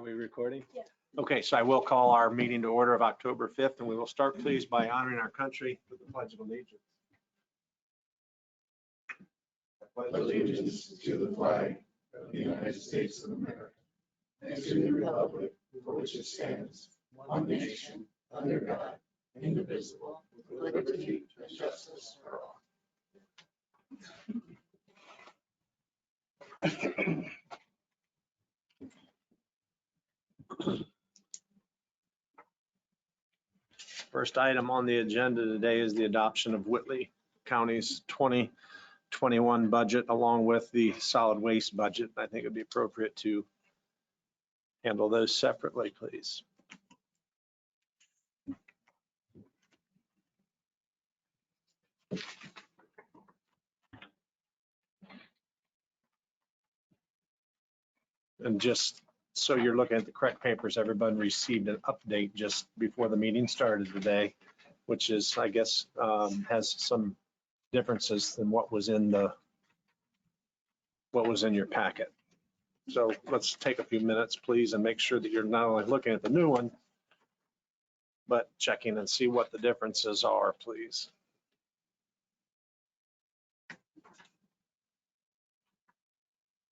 we recording? Yeah. Okay, so I will call our meeting to order of October 5th, and we will start, please, by honoring our country with the Pledge of Allegiance. I pledge allegiance to the flag of the United States of America and to the republic for which it stands, one nation, under God, indivisible, with liberty and justice for all. First item on the agenda today is the adoption of Whitley County's 2021 budget along with the solid waste budget. I think it'd be appropriate to handle those separately, please. And just so you're looking at the correct papers, everybody received an update just before the meeting started today, which is, I guess, has some differences than what was in your packet. So let's take a few minutes, please, and make sure that you're not only looking at the new one, but checking and see what the differences are, please.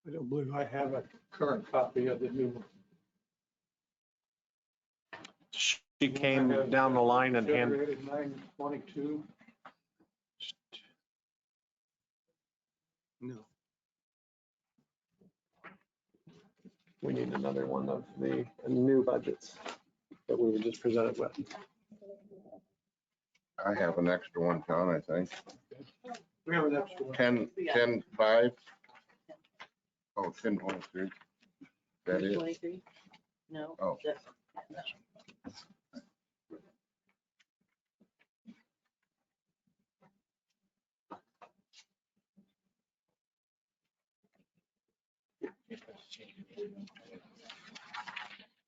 I don't believe I have a current copy of the new one. She came down the line and handed. Generated 9/22. No. We need another one of the new budgets that we were just presented with. I have an extra one, John, I think. We have an extra one. 10/5. Oh, 10/23. That is. 23? No. Oh.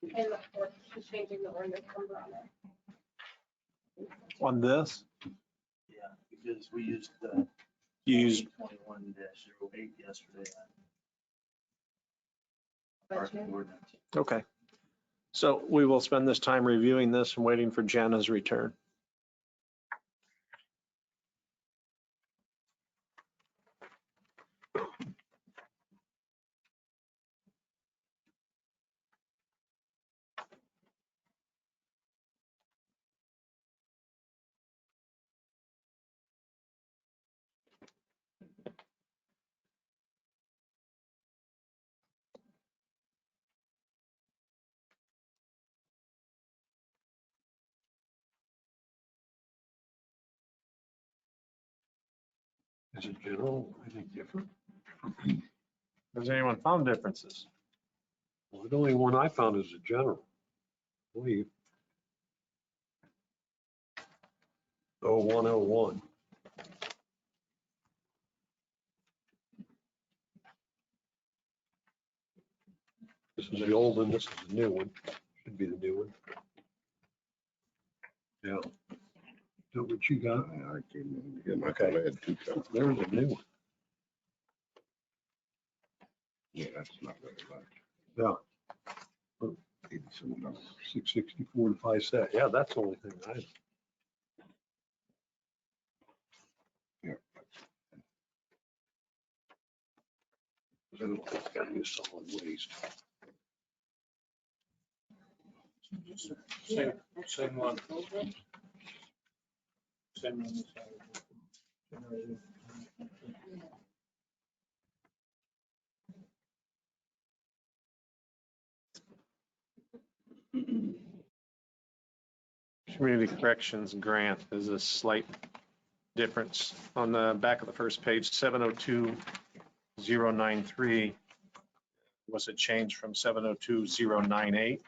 And she's changing the ordinance number on it. On this, Yeah, because we used the you used 21-08 yesterday. But Our you- ordinance. okay. So we will spend this time reviewing this and waiting for Jana's return. Is it general? I think different. Has anyone found differences? Well, the only one I found is a general. Believe. 0101. This is the old one, this is the new one. Should be the new one. Yeah. So what you got? I came in, I thought I had two copies. There's a new one. Yeah, that's not very much. Yeah. $87. 664 to 5 Yeah, that's the only thing I. Yeah. It's got to be solid waste. Same one. Same one. Community Corrections Grant is a slight difference. On the back of the first page, 702093 was a change from 702098.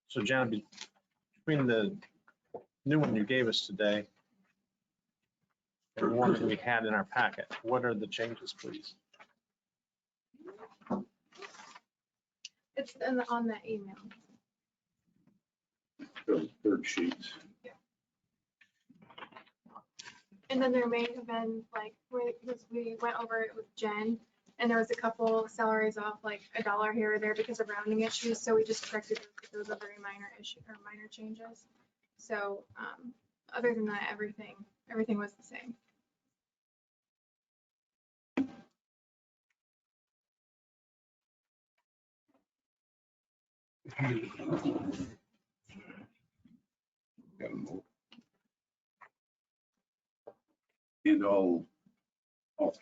So John, between the new one you gave us today and the one that we had in our packet, what are the changes, please? It's on that email. Third sheet. And then there may have been like, because we went over it with Jen, and there was a couple salaries off, like $1 here or there because of rounding issues, so we just corrected those. Those are very minor issue or minor changes. So, other than that, everything was the same. And all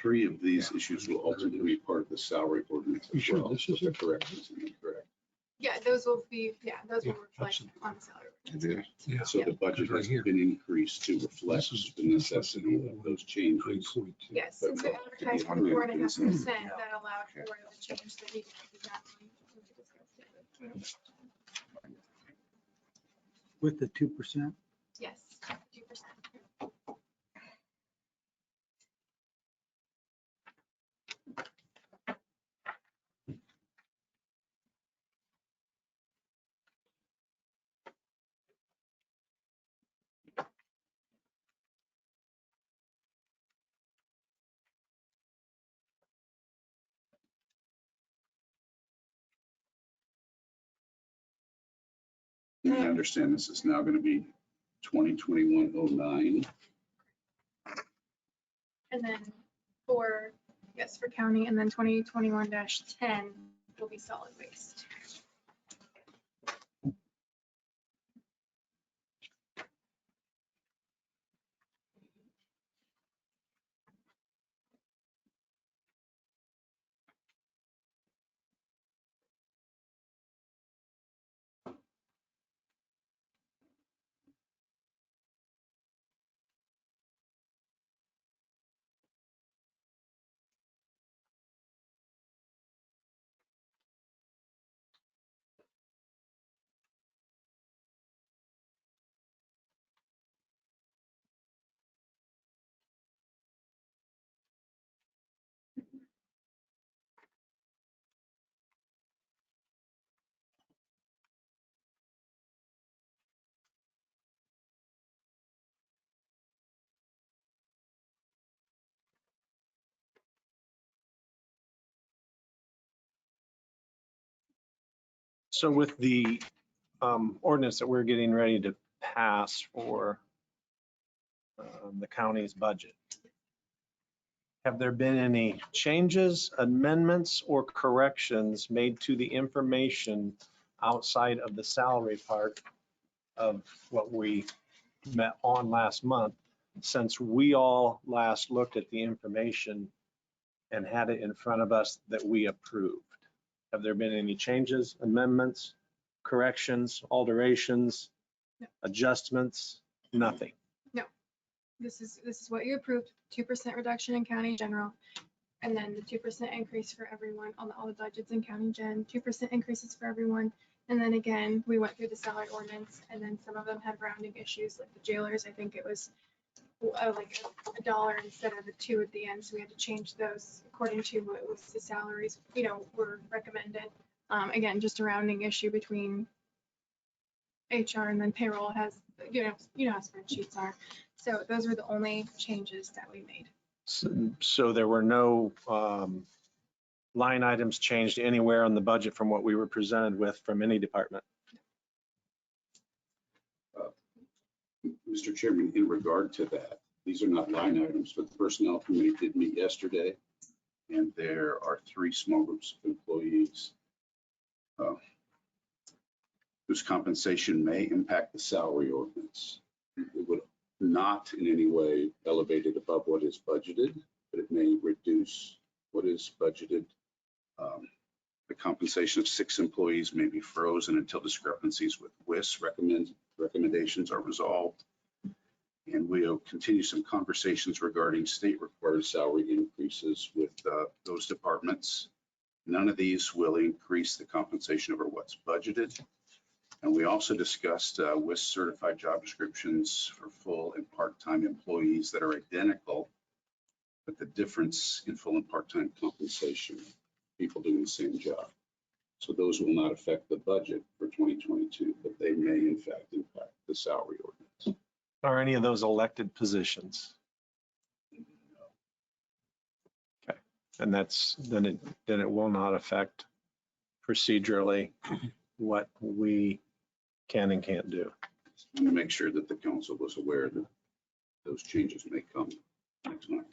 three of these issues will ultimately be part of the salary ordinance You as sure well. this is So it? correct, is incorrect. Yeah, those will reflect on the salary. Yeah. So the budget has been increased to reflect the necessity of those changes. Yes, But since we the advertised for ordinance 4.5%, is- that allowed for the change that needed to be done. when we discussed it. With the 2%? Yes, 2%. And I understand this is now going to be 2021-09. And then for county, and then 2021-10 will be solid waste. So with the ordinance that we're getting ready to pass for the county's budget, have there been any changes, amendments, or corrections made to the information outside of the salary part of what we met on last month, since we all last looked at the information and had it in front of us that we approved? Have there been any changes, amendments, corrections, alterations, No. adjustments? Nothing. This is what you approved, 2% reduction in county general, and then the 2% increase for everyone on all the budgets in county gen, 2% increases for everyone. And then again, we went through the salary ordinance, and then some of them had rounding issues, like the jailers. I think it was like $1 instead of a 2 at the end, so we had to change those according to what was the salaries, were recommended. Again, just a rounding issue between HR, and then payroll has, how spreadsheets are. So those were the only changes that we made. So there were no line items changed anywhere on the budget from what we were presented with from any department? Mr. Chairman, in regard to that, these are not line items, but the Personnel Committee did meet yesterday, and there are 3 small groups of employees whose compensation may impact the salary ordinance. It would not in any way elevate it above what is budgeted, but it may reduce what is budgeted. The compensation of 6 employees may be frozen until discrepancies with WIS recommendations are resolved. And we'll continue some conversations regarding state required salary increases with those departments. None of these will increase the compensation over what's budgeted. And we also discussed WIS certified job descriptions for full and part-time employees that are identical, but the difference in full and part-time compensation, people doing the same job. So those will not affect the budget for 2022, but they may in fact impact the salary ordinance. Are any of those elected positions? Okay, and then it will not affect procedurally what we can and can't do. And to make sure that the council was aware that those changes may come next month.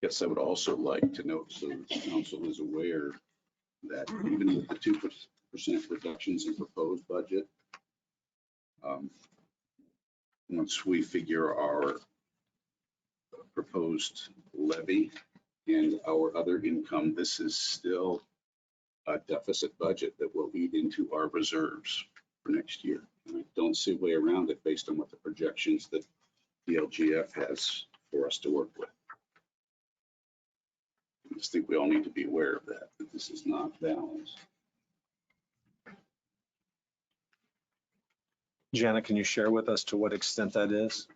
Yes, I would also like to note, so that the council is aware that even with the 2% reductions in proposed budget, once we figure our proposed levy and our other income, this is still a deficit budget that will eat into our reserves for next year. And I don't see a way around it based on what the projections that the LGF has for us to work with. I just think we all need to be aware of that this is not balanced. Jana, can you share with us to what extent that is?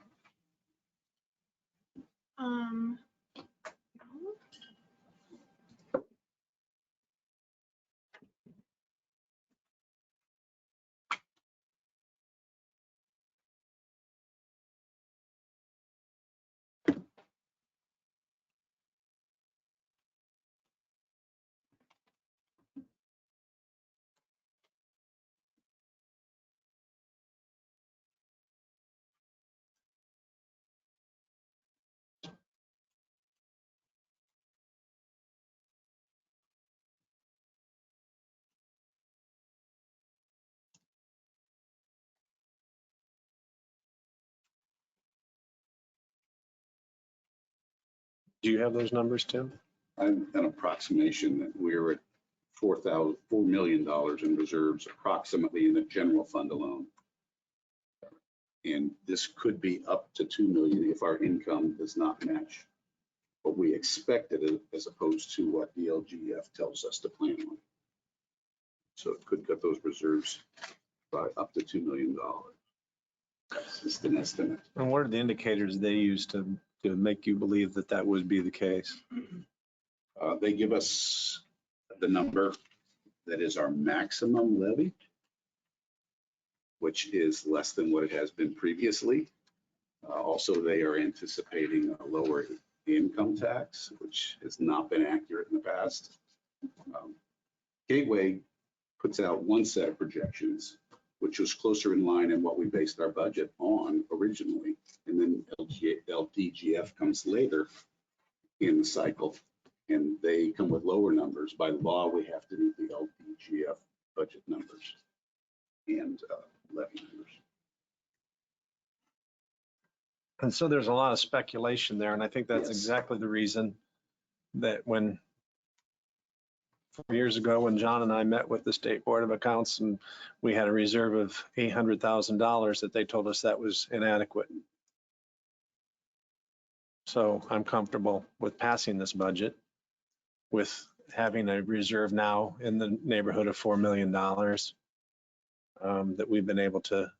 Do you have those numbers, Tim? I'm an approximation that we're at $4 million in reserves approximately in the general fund alone. And this could be up to 2 million if our income does not match what we expected as opposed to what the LGF tells us to plan on. So it could cut those reserves by up to $2 million. That's just an estimate. And what are the indicators they use to make you believe that that would be the case? They give us the number that is our maximum levy, which is less than what it has been previously. Also, they are anticipating a lower income tax, which has not been accurate in the past. Gateway puts out one set of projections, which was closer in line in what we based our budget on originally. And then LDGF comes later in the cycle, and they come with lower numbers. By law, we have to meet the LDGF budget numbers and levy numbers. And so there's a lot of speculation there. And I think that's Yes. exactly the reason that when 4 years ago, when John and I met with the State Board of Accounts and we had a reserve of $800,000, that they told us that was inadequate. So I'm comfortable with passing this budget, with having a reserve now in the neighborhood of $4 million that we've been able to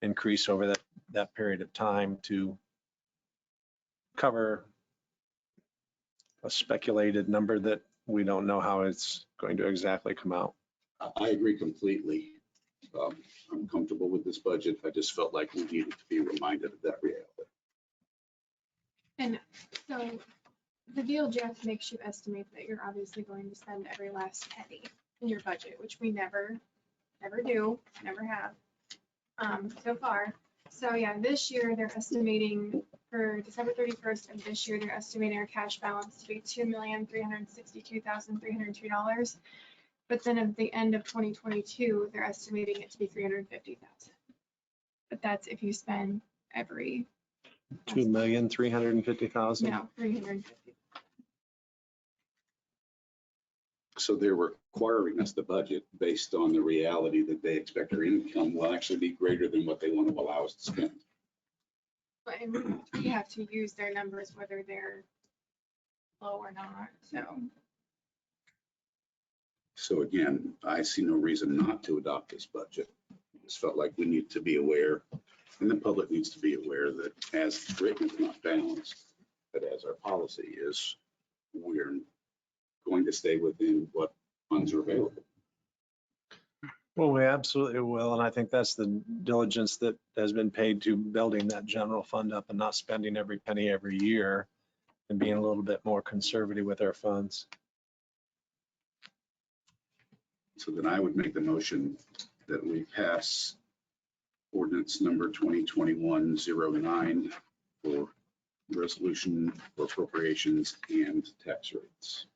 increase over that period of time to cover a speculated number that we don't know how it's going to exactly come out. I agree completely. I'm comfortable with this budget. I just felt like we needed to be reminded of that reality. And so the DLGF makes you estimate that you're obviously going to spend every last penny in your budget, which we never do, never have so far. So yeah, this year they're estimating for December 31st of this year, they're estimating our cash balance to be $2,362,302. But then at the end of 2022, they're estimating it to be $350,000. But that's if you spend every $2,350,000. no 350. So they're requiring us to budget based on the reality that they expect our income will actually be greater than what they want to allow us to spend. But and we have to use their numbers whether they're low or not, so. So again, I see no reason not to adopt this budget. Just felt like we need to be aware, and the public needs to be aware that as written, it's not balanced, but as our policy is, we're going to stay within what funds are available. Well, we absolutely will, and I think that's the diligence that has been paid to building that general fund up and not spending every penny every year and being a little bit more conservative with our funds. So then I would make the motion that we pass ordinance number 2021-09 for resolution for appropriations and tax rates.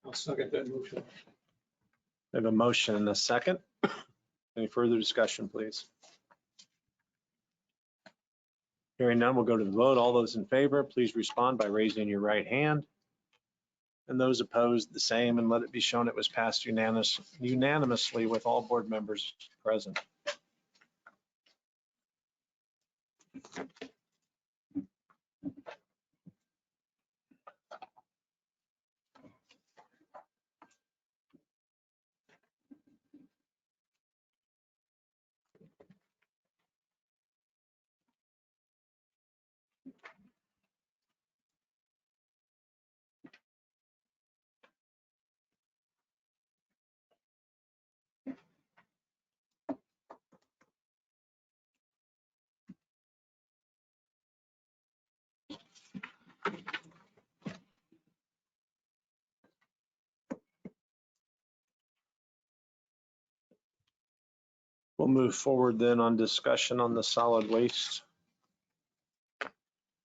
I'll second that motion. We have a motion and a second. Any further discussion, please? Hearing none, we'll go to the vote. All those in favor, please respond by raising your right hand. And those opposed, the same, and let it be shown it was passed unanimously with all board members present. We'll move forward then on discussion on the solid waste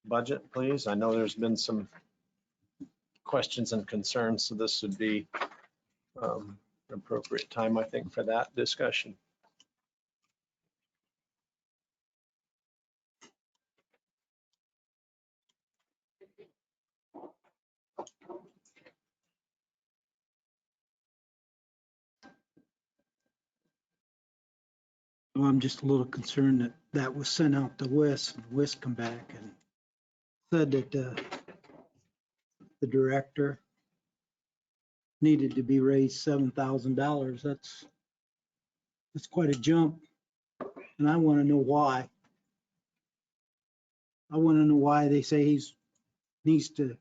budget, please. I know there's been some questions and concerns, so this would be an appropriate time, I think, for that discussion. Well, I'm just a little concerned that that was sent out to WIS, and WIS come back and said that the director needed to be raised $7,000. That's quite a jump. And I want to know why. I want to know why they say needs to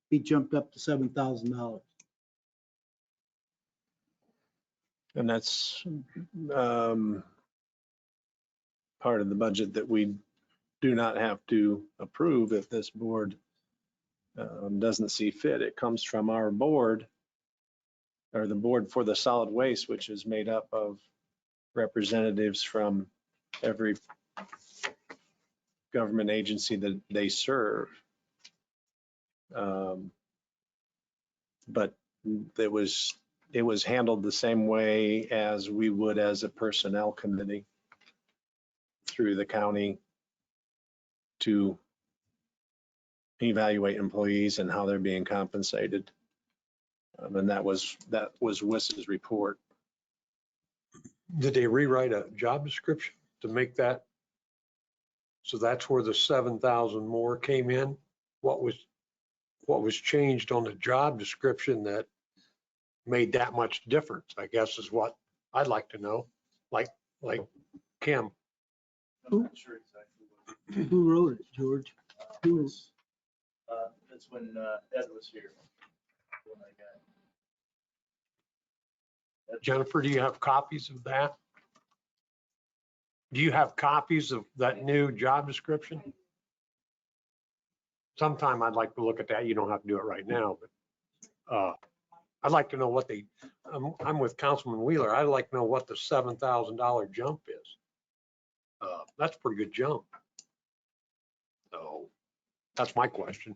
be jumped up to $7,000. And that's part of the budget that we do not have to approve if this board doesn't see fit. It comes from our board, or the board for the solid waste, which is made up of representatives from every government agency that they serve. But it was handled the same way as we would as a personnel committee through the county to evaluate employees and how they're being compensated. And that was WIS's report. Did they rewrite a job description to make that? So that's where the 7,000 more came in? What was changed on the job description that made that much difference, I guess, is what I'd like to know, like Kim. I'm not sure exactly what. Who wrote it, George? Who? That's when Ed was here. When I got. Jennifer, do you have copies of that? Do you have copies of that new job description? Sometime I'd like to look at that. You don't have to do it right now, but I'd like to know what I'm with Councilman Wheeler. I'd like to know what the $7,000 jump is. That's a pretty good jump. So that's my question.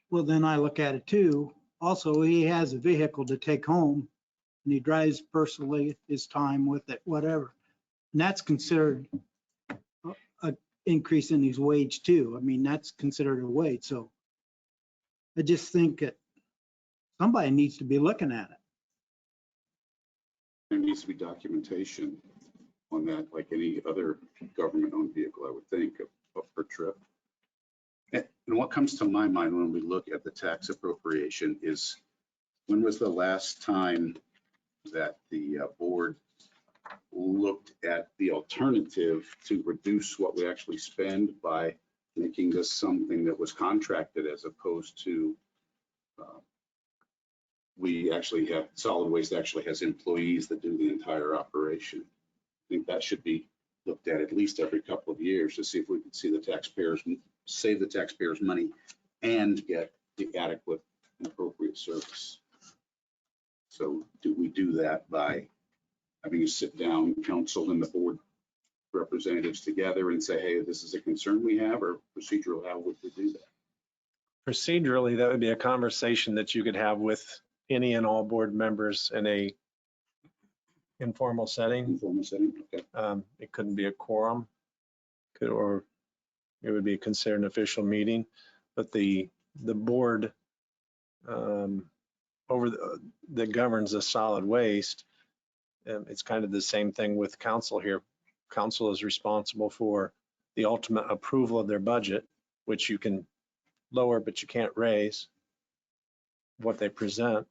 Well, then I look at it too. Also, he has a vehicle to take home and he drives personally his time with it, whatever. And that's considered increasing his wage too. I mean, that's considered a wage, so I just think that somebody needs to be looking at it. There needs to be documentation on that, like any other government-owned vehicle, I would think, of per trip. And what comes to my mind when we look at the tax appropriation is, when was the last time that the board looked at the alternative to reduce what we actually spend by making this something that was contracted, as opposed to we actually have, solid waste actually has employees that do the entire operation. I think that should be looked at least every couple of years to see if we can see the taxpayers, save the taxpayers money and get the adequate and appropriate service. So do we do that by having a sit down council and the board representatives together and say, hey, this is a concern we have, or procedural, how would we do that? Procedurally, that would be a conversation that you could have with any and all board members in a informal setting. Informal setting, okay. It couldn't be a quorum, or it would be considered an official meeting, but the board that governs the solid waste, it's kind of the same thing with council here. Council is responsible for the ultimate approval of their budget, which you can lower, but you can't raise what they present.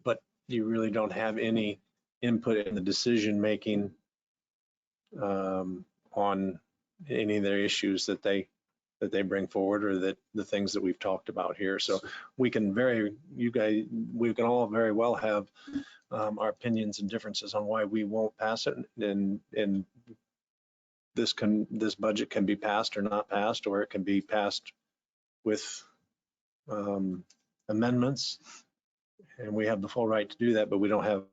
But you really don't have any input in the decision-making on any of their issues that they bring forward, or that the things that we've talked about here. So we can we can all very well have our opinions and differences on why we won't pass it, and this budget can be passed or not passed, or it can be passed with amendments, and we have the full right to do that, but we don't have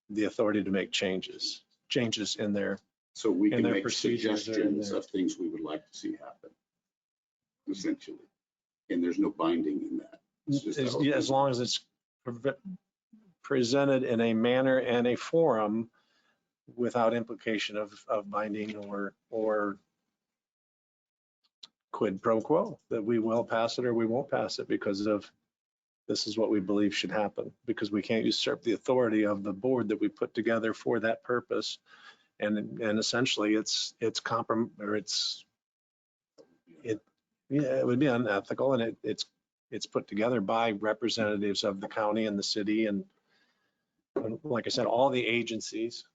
the authority to make changes in there. So we And can their make procedures are in suggestions there. of things we would like to see happen, essentially. And there's no binding in that. It's just As long as it's presented in a manner and a forum without implication of binding or quid pro quo, that we will pass it or we won't pass it because of this is what we believe should happen, because we can't usurp the authority of the board that we put together for that purpose. And essentially it would be unethical, and it's put together by representatives of the county and the city and like I said, all the agencies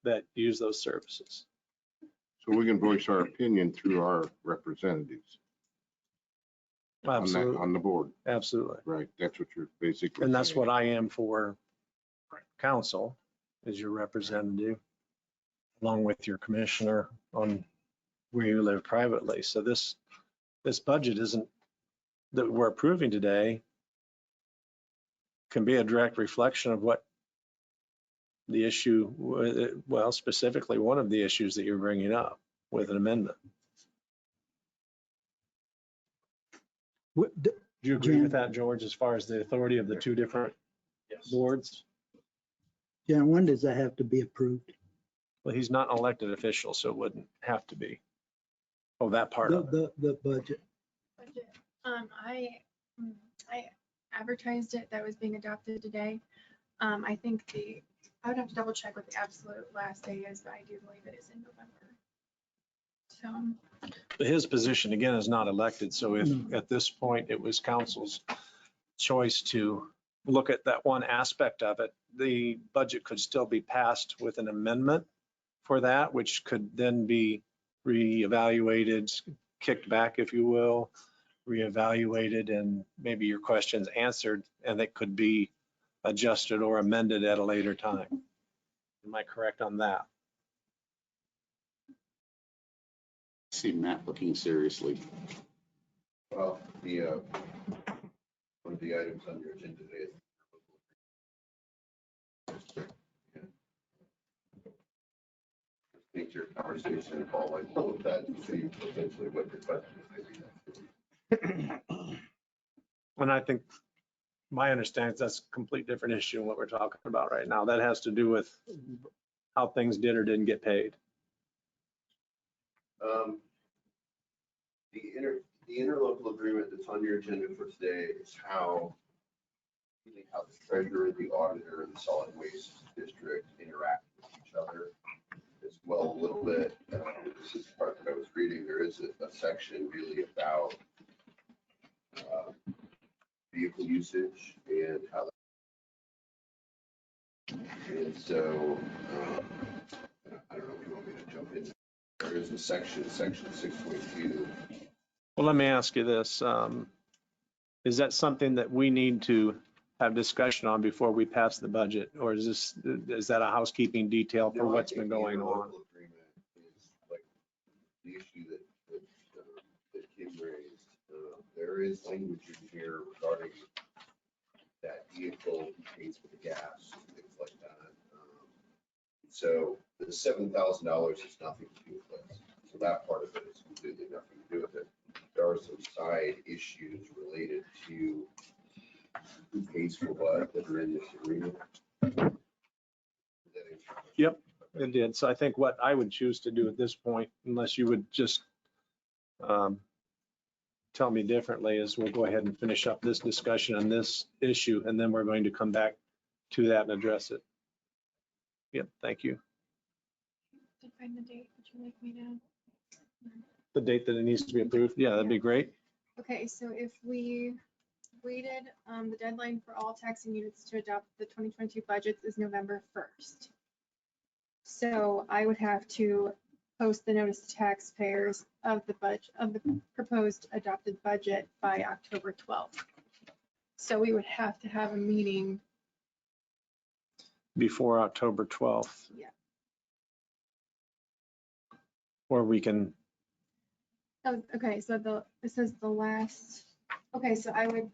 that use those services. So we can voice our opinion through our representatives Absolutely, on the board, absolutely. right? That's what you're basically And that's saying. what I am for council, is your representative, along with your commissioner on where you live privately. So this budget that we're approving today can be a direct reflection of what the issue, well, specifically one of the issues that you're bringing up with an amendment. Do you agree with that, George, as far as the authority of the two different Yes. boards? Yeah, when does that have to be approved? Well, he's not an elected official, so it wouldn't have to be. Oh, that part of it. The budget. Budget. I advertised it, that was being adopted today. I think I would have to double check what the absolute last day is, but I do believe it is in November. So. But his position, again, is not elected, so if No. at this point it was council's choice to look at that one aspect of it, the budget could still be passed with an amendment for that, which could then be reevaluated, kicked back, if you will, reevaluated, and maybe your questions answered, and it could be adjusted or amended at a later time. Am I correct on that? See Matt looking seriously. Well, one of the items on your agenda today is make your conversation involve like all of that and see potentially what your question is. And I think my understanding is that's a complete different issue than what we're talking about right now. That has to do with how things did or didn't get paid. The interlocal agreement that's on your agenda for today is how the treasurer, the auditor, and the solid waste district interact with each other as well a little bit. This is part that I was reading. There is a section really about vehicle usage and how. And so, I don't know if you want me to jump in. There is a section 6.2. Well, let me ask you this. Is that something that we need to have discussion on before we pass the budget? Or is that a housekeeping detail for No, I what's think been the going on? interlocal agreement is like the issue that Kim raised. There is language in here regarding that vehicle pays for the gas, things like that. So the $7,000 has nothing to do with this. So that part of it is completely nothing to do with it. There are some side issues related to who pays for what that are in this agreement. Yep. It did. So I think what I would choose to do at this point, unless you would just tell me differently, is we'll go ahead and finish up this discussion on this issue, and then we're going to come back to that and address it. Yep, thank you. Define the date. Would you like me to? The date that it needs to be approved, yeah, that'd be great. Okay, so if we waited, the deadline for all taxing units to adopt the 2022 budgets is November 1st. So I would have to post the notice to taxpayers of the budget, of the proposed adopted budget by October 12th. So we would have to have a meeting. Before October 12th. Yeah. Or we can, Oh, okay, so it says the last, okay, so I would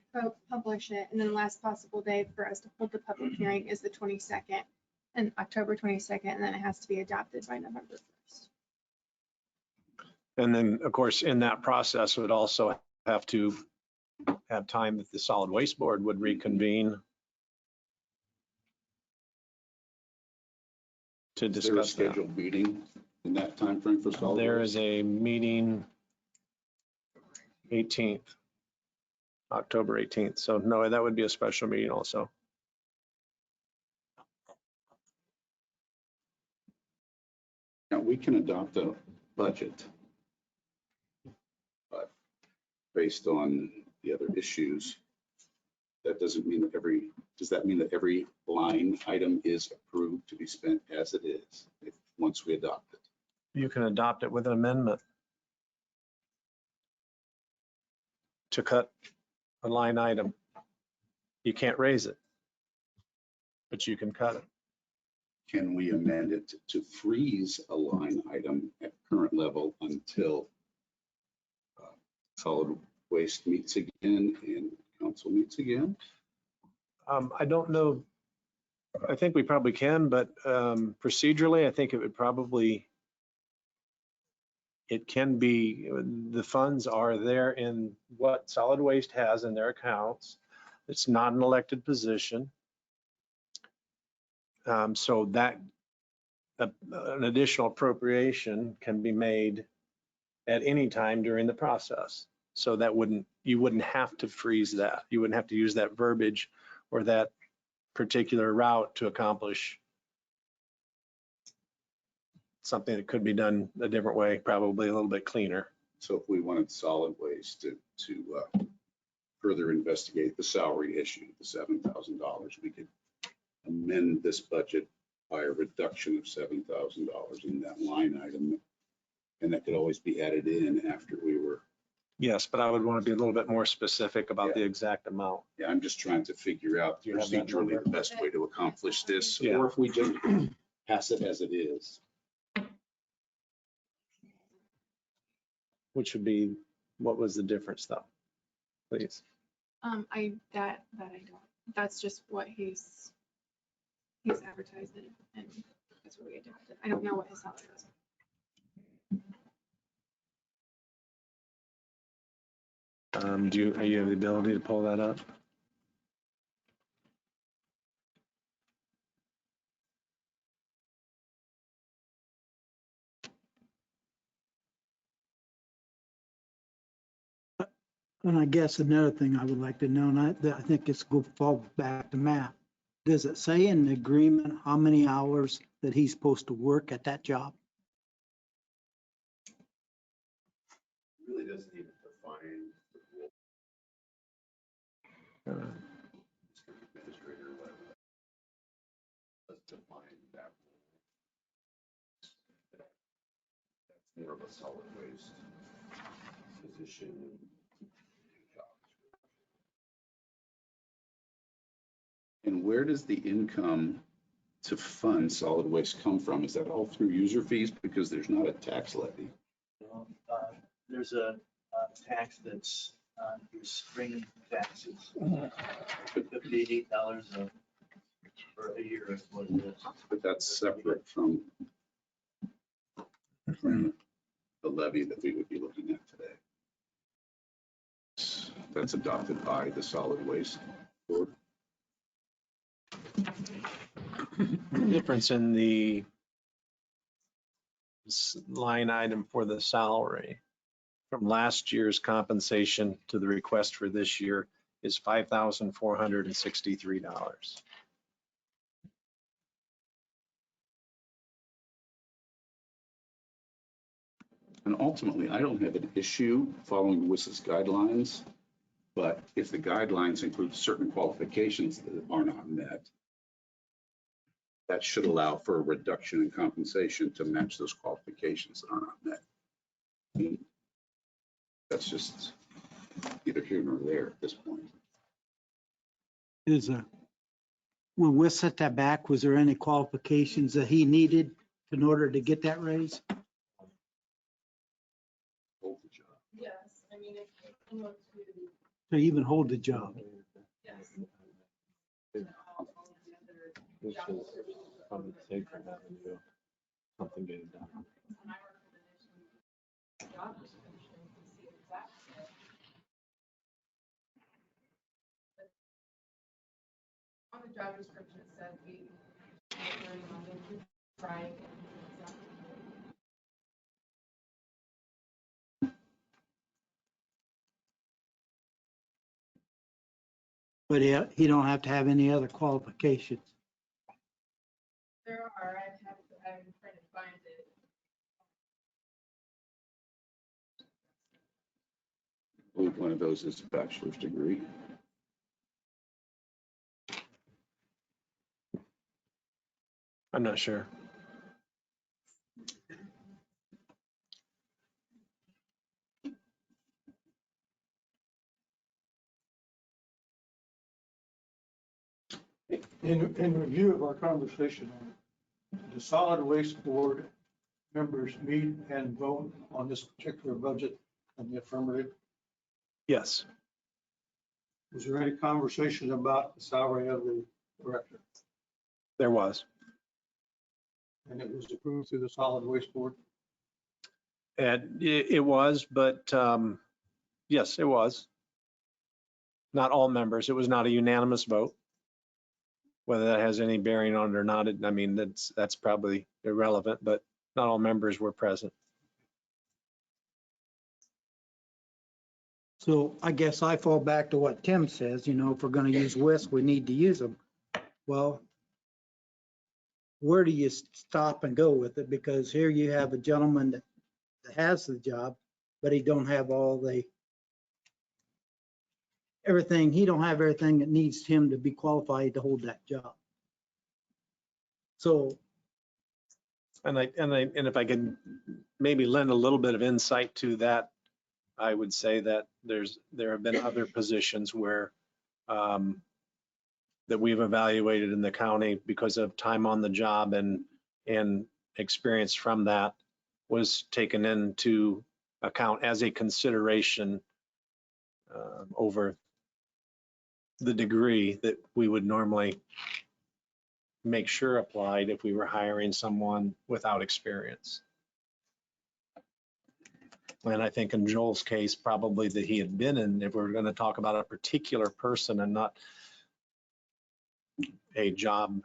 publish it, and then the last possible day for us to hold the public hearing is the 22nd, and October 22nd, and then it has to be adopted by November 1st. and then, of course, in that process, would also have to have time that the solid waste board would reconvene to Is there a discuss that. scheduled meeting in that timeframe for solid There waste? is a meeting 18th, October 18th. So no, that would be a special meeting also. Now, we can adopt a budget, but based on the other issues, that doesn't mean that does that mean that every line item is approved to be spent as it is, once we adopt it? You can adopt it with an amendment to cut a line item. You can't raise it, but you can cut it. Can we amend it to freeze a line item at current level until solid waste meets again and council meets again? I don't know. I think we probably can, but procedurally, I think it would probably, it can be, the funds are there in what solid waste has in their accounts. It's not an elected position. So that an additional appropriation can be made at any time during the process. So that you wouldn't have to freeze that. You wouldn't have to use that verbiage or that particular route to accomplish something that could be done a different way, probably a little bit cleaner. So if we wanted solid waste to further investigate the salary issue, the $7,000, we could amend this budget by a reduction of $7,000 in that line item. And that could always be added in after we were. Yes, but I would want to be a little bit more specific about Yeah. the exact amount. Yeah, I'm just trying to figure out Do you have that procedurally number? the best way to accomplish this, Yeah. or if we just pass it as it is. Which would be, what was the difference though? Please. That I don't, that's just what he's advertised it, and that's what we adopted. I don't know what his salary was. Are you have the ability to pull that up? And I guess another thing I would like to know, and I think it's go fall back to Matt. Does it say in the agreement how many hours that he's supposed to work at that job? Really doesn't even define the role. District administrator, whatever. Doesn't define that role. That's more of a solid waste position. Job. And where does the income to fund solid waste come from? Is that all through user fees? Because there's not a tax levy. There's a tax that's your spring taxes, $58 for a year is what it is. But that's separate from the levy that we would be looking at today. That's adopted by the solid waste board. The difference in the line item for the salary from last year's compensation to the request for this year is $5,463. And ultimately, I don't have an issue following WIS's guidelines, but if the guidelines include certain qualifications that are not met, that should allow for a reduction in compensation to match those qualifications that are not met. I mean, that's just either here nor there at this point. When we set that back, was there any qualifications that he needed in order to get that raise? Hold the job. Yes, I mean, if you want To to, even hold the job? yes. Which is from the sake of having to do something getting done. When I work for the nation, job description, you can see exactly. On the job description, it says we learning on the trying. But he don't have to have any other qualifications. There are, I'm trying to find it. I believe one of those is a bachelor's degree. I'm not sure. In review of our conversation, the solid waste board members meet and vote on this particular budget in the affirmative. Yes, Was there any conversation about the salary of the director? there was. And it was approved through the solid waste board? And it was, but yes, it was. Not all members. It was not a unanimous vote. Whether that has any bearing on it or not, I mean, that's probably irrelevant, but not all members were present. So I guess I fall back to what Tim says, if we're gonna use WIS, we need to use them. Well, where do you stop and go with it? Because here you have a gentleman that has the job, but he don't have everything, he don't have everything that needs him to be qualified to hold that job. So, And if I could maybe lend a little bit of insight to that, I would say that there have been other positions where that we've evaluated in the county because of time on the job and experience from that was taken into account as a consideration over the degree that we would normally make sure applied if we were hiring someone without experience. And I think in Joel's case, probably that he had been in, if we're going to talk about a particular person and not a job,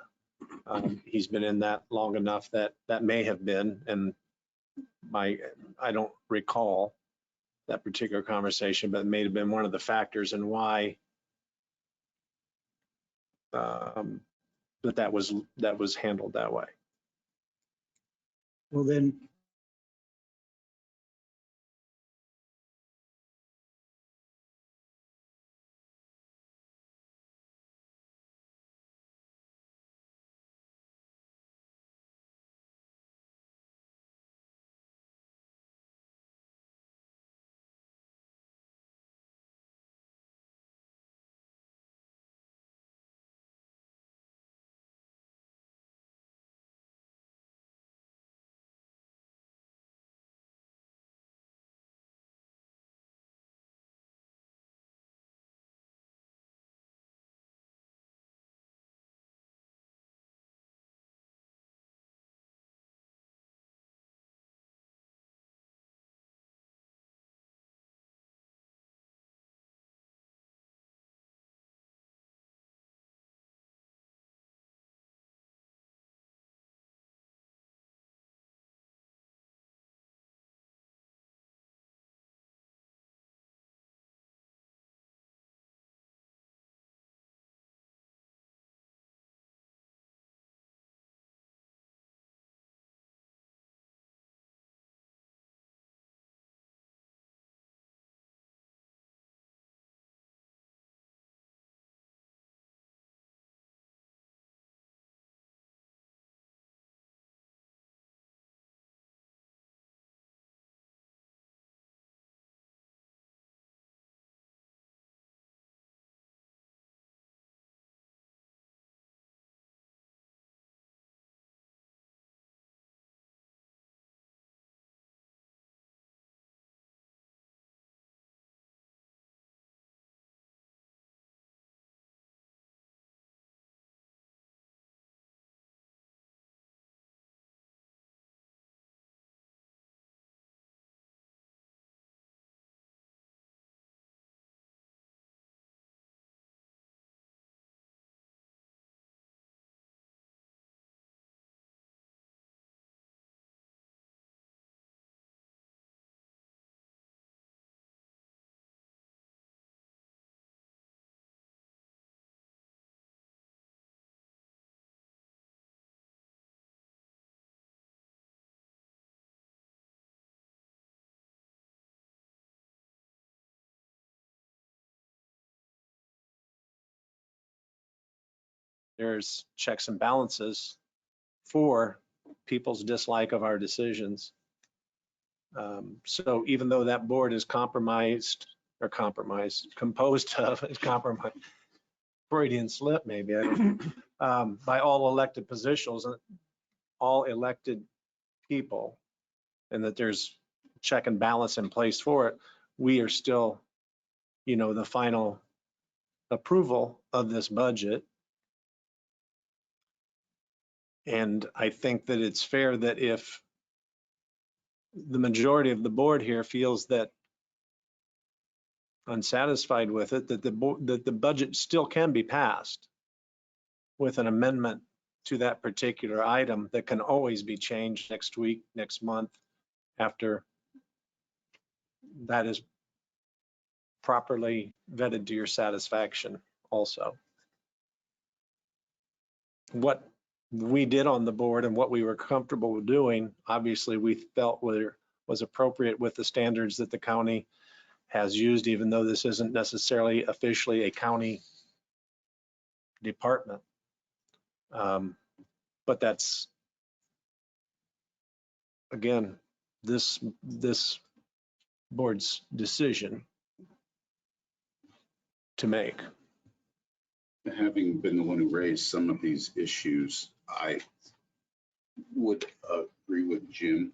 he's been in that long enough that may have been, and I don't recall that particular conversation, but it may have been one of the factors in why that was handled that way. Well, then, There's checks and balances for people's dislike of our decisions. So even though that board is composed of, is compromised, Freudian slip maybe, I don't know, by all elected officials, all elected people, and that there's check and balance in place for it, we are still, the final approval of this budget. And I think that it's fair that if the majority of the board here feels that unsatisfied with it, that the budget still can be passed with an amendment to that particular item that can always be changed next week, next month, after that is properly vetted to your satisfaction also. What we did on the board and what we were comfortable doing, obviously we felt was appropriate with the standards that the county has used, even though this isn't necessarily officially a county department. But that's, again, this board's decision to make. Having been the one who raised some of these issues, I would agree with Jim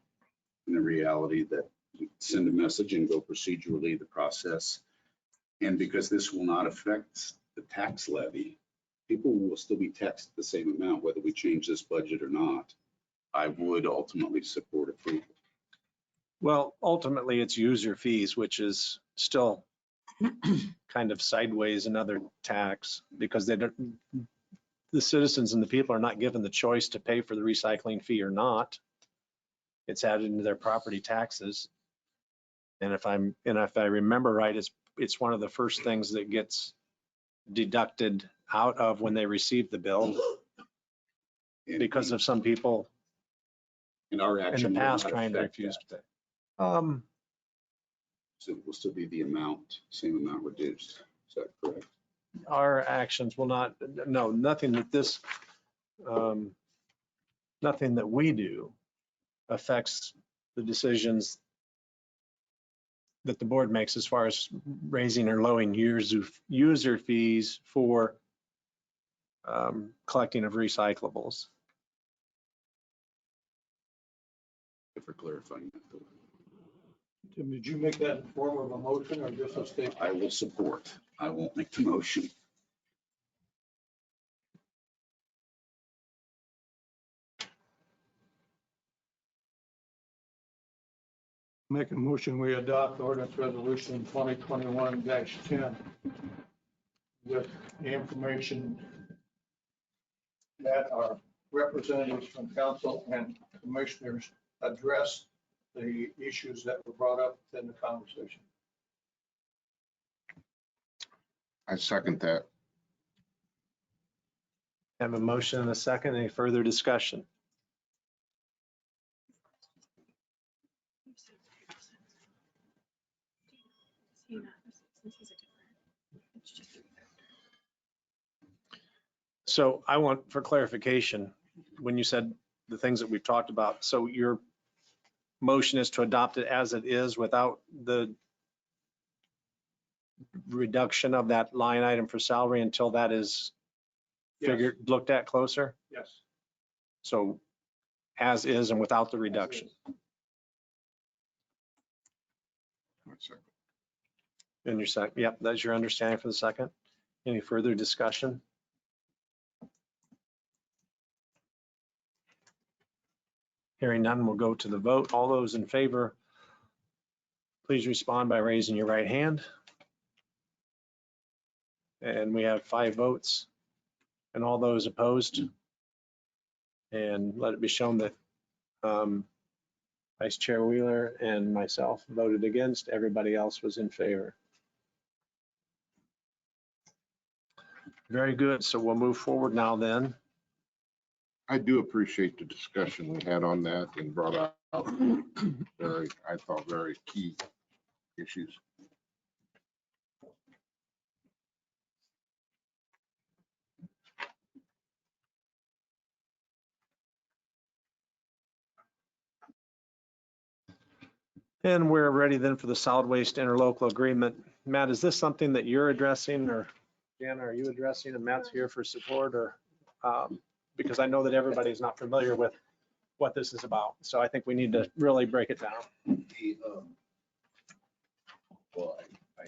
in the reality that we send a message and go procedurally the process. And because this will not affect the tax levy, people will still be taxed the same amount, whether we change this budget or not. I would ultimately support approval. Well, ultimately it's user fees, which is still kind of sideways another tax, because the citizens and the people are not given the choice to pay for the recycling fee or not. It's added into their property taxes. And if I remember right, it's one of the first things that gets deducted out of when they receive the bill because of some people In our in action. the will past not trying to affect refuse that. to pay. So it will still be the amount, same amount reduced. Is that correct? Our actions will not, no, nothing that nothing that we do affects the decisions that the board makes as far as raising or lowering user fees for collecting of recyclables. If we're clarifying that. Tim, did you make that in form of a motion or just a statement? I will support. I won't make the motion. Make a motion, we adopt ordinance resolution 2021-10 with the information that our representatives from council and commissioners address the issues that were brought up in the conversation. I second that. Have a motion and a second. Any further discussion? So I want for clarification, when you said the things that we've talked about, so your motion is to adopt it as it is without the reduction of that line item for salary until that is figured, looked at closer? Yes. So as is and without the reduction. In your second, yep, that's your understanding for the second. Any further discussion? Hearing none, we'll go to the vote. All those in favor, please respond by raising your right hand. And we have 5 votes. And all those opposed. And let it be shown that Vice Chair Wheeler and myself voted against. Everybody else was in favor. Very good. So we'll move forward now then. I do appreciate the discussion we had on that and brought out I thought, very key issues. And we're ready then for the solid waste interlocal agreement. Matt, is this something that you're addressing, or Jana, are you addressing, and Matt's here for support, or because I know that everybody's not familiar with what this is about. So I think we need to really break it down. Well, I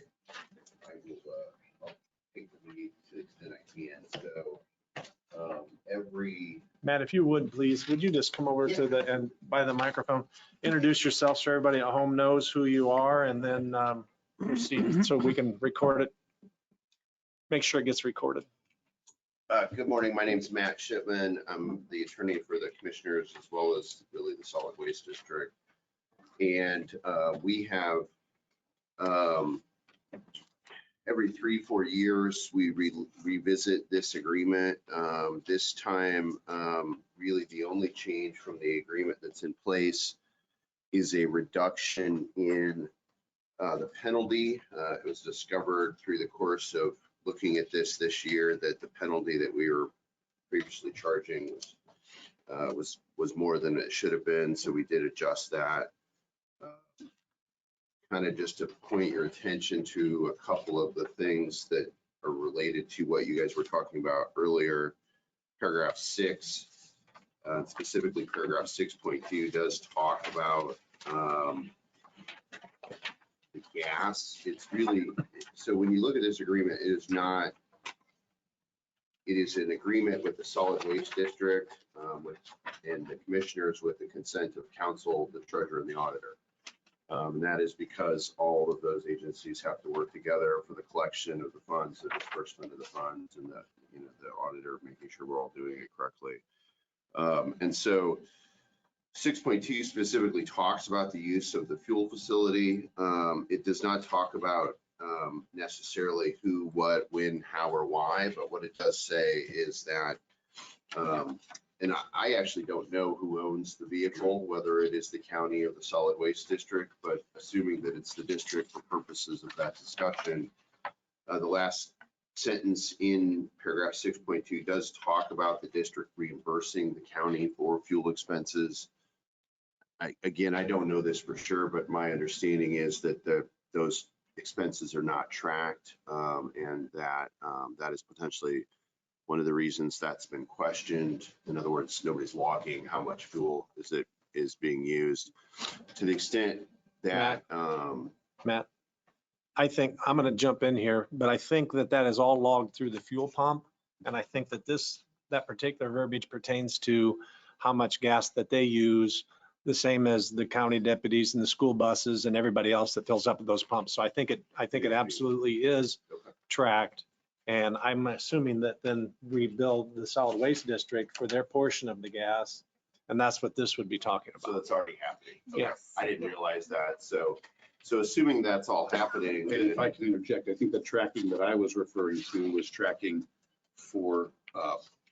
will, I'll take the lead to the extent I can. So every, Matt, if you would, please, would you just come over to the, and by the microphone, introduce yourself so everybody at home knows who you are, and then proceed so we can record it. Make sure it gets recorded. good morning. My name's Matt Shipman. I'm the attorney for the commissioners as well as really the solid waste district. And we have every 3-4 years, we revisit this agreement. This time, really the only change from the agreement that's in place is a reduction in the penalty. It was discovered through the course of looking at this year that the penalty that we were previously charging was more than it should have been. So we did adjust that. Kind of just to point your attention to a couple of the things that are related to what you guys were talking about earlier. Paragraph 6, specifically paragraph 6.2 does talk about the gas. It's really, so when you look at this agreement, it is not, it is an agreement with the solid waste district and the commissioners with the consent of council, the treasurer, and the auditor. And that is because all of those agencies have to work together for the collection of the funds, the disbursement of the funds, and the auditor making sure we're all doing it correctly. And so 6.2 specifically talks about the use of the fuel facility. It does not talk about necessarily who, what, when, how, or why, but what it does say is that, and I actually don't know who owns the vehicle, whether it is the county or the solid waste district, but assuming that it's the district for purposes of that discussion, the last sentence in paragraph 6.2 does talk about the district reimbursing the county for fuel expenses. Again, I don't know this for sure, but my understanding is that those expenses are not tracked, and that that is potentially one of the reasons that's been questioned. In other words, nobody's logging how much fuel is being used. To the extent that Matt, I think, I'm going to jump in here, but I think that is all logged through the fuel pump. And I think that that particular verbiage pertains to how much gas that they use, the same as the county deputies and the school buses and everybody else that fills up at those pumps. So I think it absolutely is tracked. And I'm assuming that then we bill the solid waste district for their portion of the gas. And that's what this would be talking So about. that's already happening. Okay. Yes. I didn't realize that. So assuming that's all happening. And if I can interject, I think the tracking that I was referring to was tracking for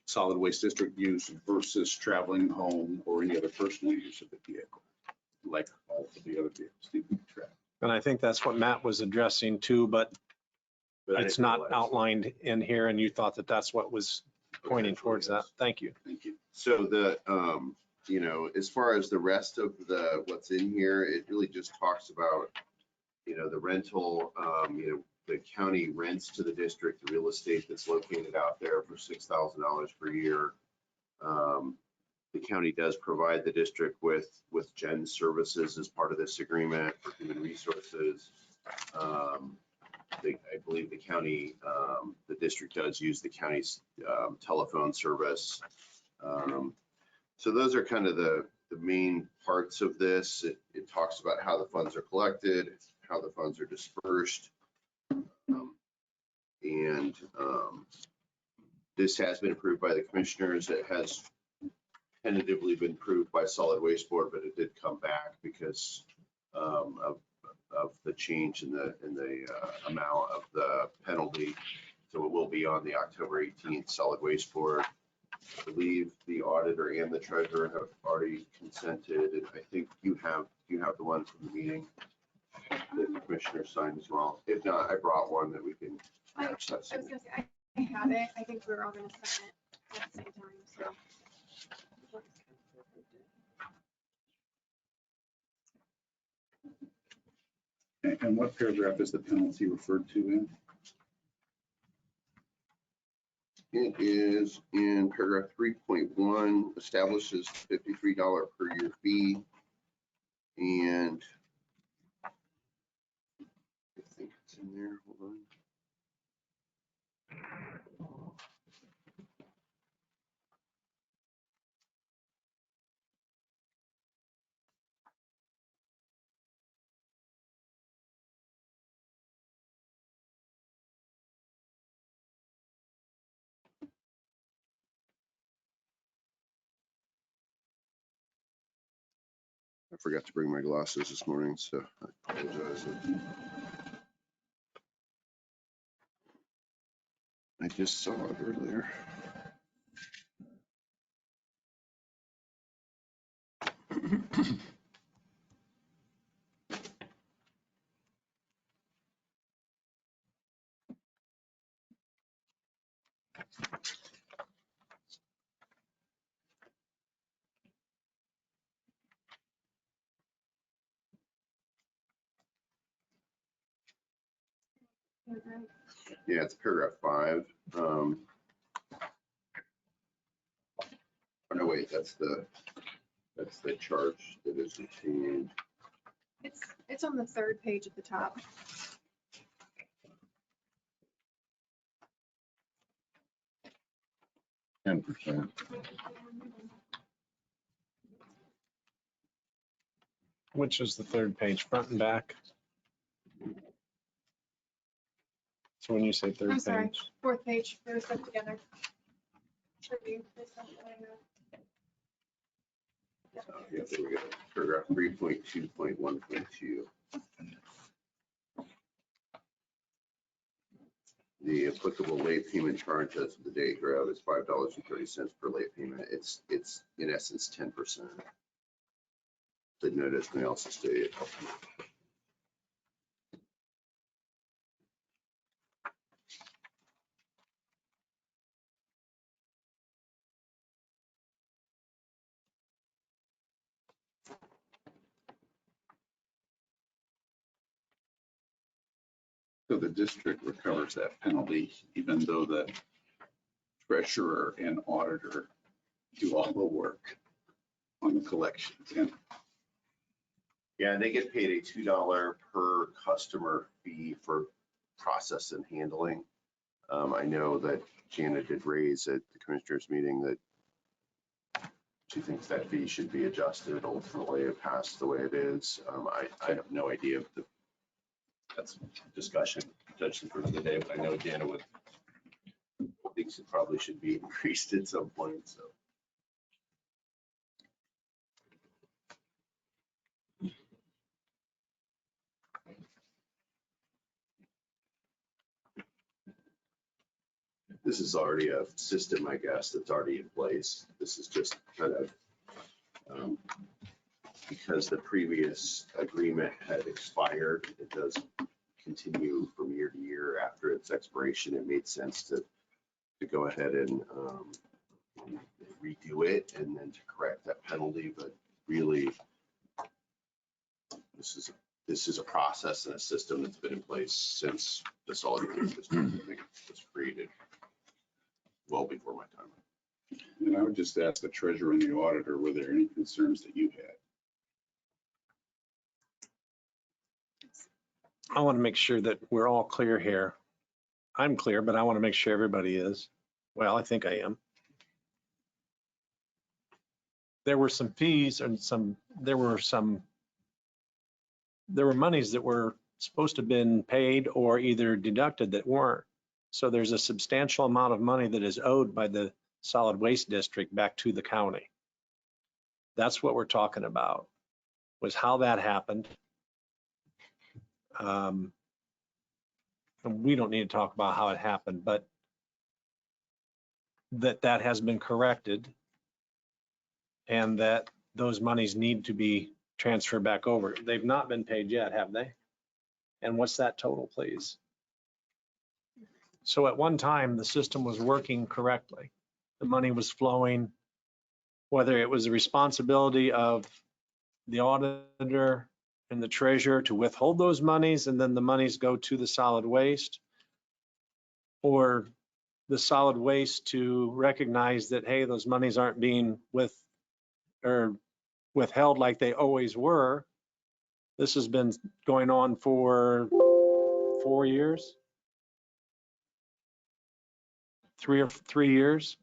solid waste district use versus traveling home or any other personal use of the vehicle, like all of the other vehicles need to be tracked. And I think that's what Matt was addressing too, but I it's didn't not realize. outlined in here, and you thought that that's what was pointing towards that. Thank you. Thank you. So you know, as far as the rest of what's in here, it really just talks about, you know, the rental, you know, the county rents to the district, the real estate that's located out there for $6,000 per year. The county does provide the district with gen services as part of this agreement for human resources. I believe the county, the district does use the county's telephone service. So those are kind of the main parts of this. It talks about how the funds are collected, how the funds are dispersed. And this has been approved by the commissioners. It has tentatively been approved by Solid Waste Board, but it did come back because of the change in the amount of the penalty. So it will be on the October 18th Solid Waste Board. I believe the auditor and the treasurer have already consented, and I think you have the one from the meeting that the commissioner signed as well. If not, I brought one that we can match that. I was gonna say, I have it. I think we were all gonna sign it at the same time, so. And what paragraph is the penalty referred to in? It is in paragraph 3.1, establishes $53 per year fee. And I think it's in there, hold on. I forgot to bring my glasses this morning, so I apologize. I just saw it earlier. Yeah, it's paragraph 5. Oh, no, wait, that's the charge that is obtained. It's on the third page at the top. Which is the third page, front and back? So when you say I'm third sorry, page, fourth page, they were stuck together. Review, they stuck together. Yeah, there we go. Paragraph 3.2.1.2. The applicable late payment charge as of the date hereof is $5.30 per late payment. It's in essence 10%. The notice may also state. So the district recovers that penalty, even though the treasurer and auditor do all the work on the collections. And Yeah, they get paid a $2 per customer fee for process and handling. I know that Janet did raise at the commissioners meeting that she thinks that fee should be adjusted ultimately past the way it is. I have no idea if that's discussion potentially for the day, but I know Janet thinks it probably should be increased at some point, so. This is already a system, I guess, that's already in place. This is just kind of because the previous agreement had expired. It does continue from year to year after its expiration. It made sense to go ahead and redo it and then to correct that penalty. But really, this is a process and a system that's been in place since the solid waste district was created well before my time. I would just ask the treasurer and the auditor, were there any concerns that you had? I want to make sure that we're all clear here. I'm clear, but I want to make sure everybody is. Well, I think I am. There were some fees and there were monies that were supposed to have been paid or either deducted that weren't. So there's a substantial amount of money that is owed by the solid waste district back to the county. That's what we're talking about, was how that happened. And we don't need to talk about how it happened, but that has been corrected and that those monies need to be transferred back over. They've not been paid yet, have they? And what's that total, please? So at one time, the system was working correctly. The money was flowing, whether it was the responsibility of the auditor and the treasurer to withhold those monies and then the monies go to the solid waste, or the solid waste to recognize that, hey, those monies aren't being withheld like they always were. This has been going on for 4 years, 3 years.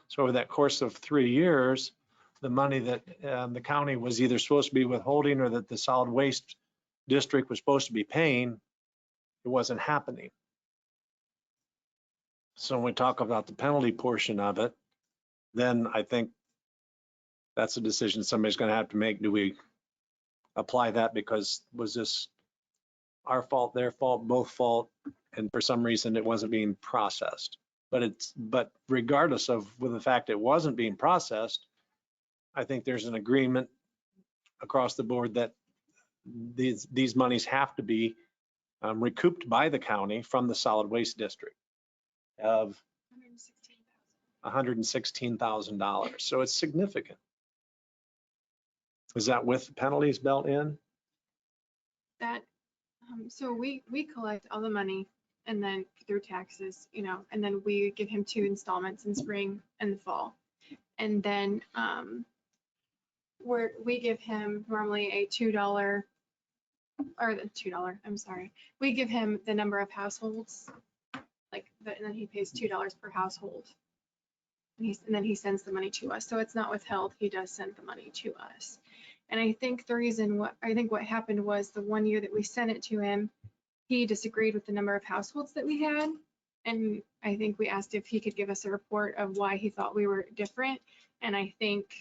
So over that course of 3 years, the money that the county was either supposed to be withholding or that the solid waste district was supposed to be paying, it wasn't happening. So when we talk about the penalty portion of it, then I think that's a decision somebody's going to have to make. Do we apply that because was this our fault, their fault, both fault, and for some reason it wasn't being processed? But regardless of the fact it wasn't being processed, I think there's an agreement across the board that these monies have to be recouped by the county from the solid waste district of $116,000. So it's significant. Is that with penalties built in? That, so we collect all the money and then through taxes, and then we give him 2 installments in spring and the fall. And then we give him normally a $2, or the $2, I'm sorry. We give him the number of households, and then he pays $2 per household. And then he sends the money to us. So it's not withheld. He does send the money to us. And I think what happened was the one year that we sent it to him, he disagreed with the number of households that we had. And I think we asked if he could give us a report of why he thought we were different. And I think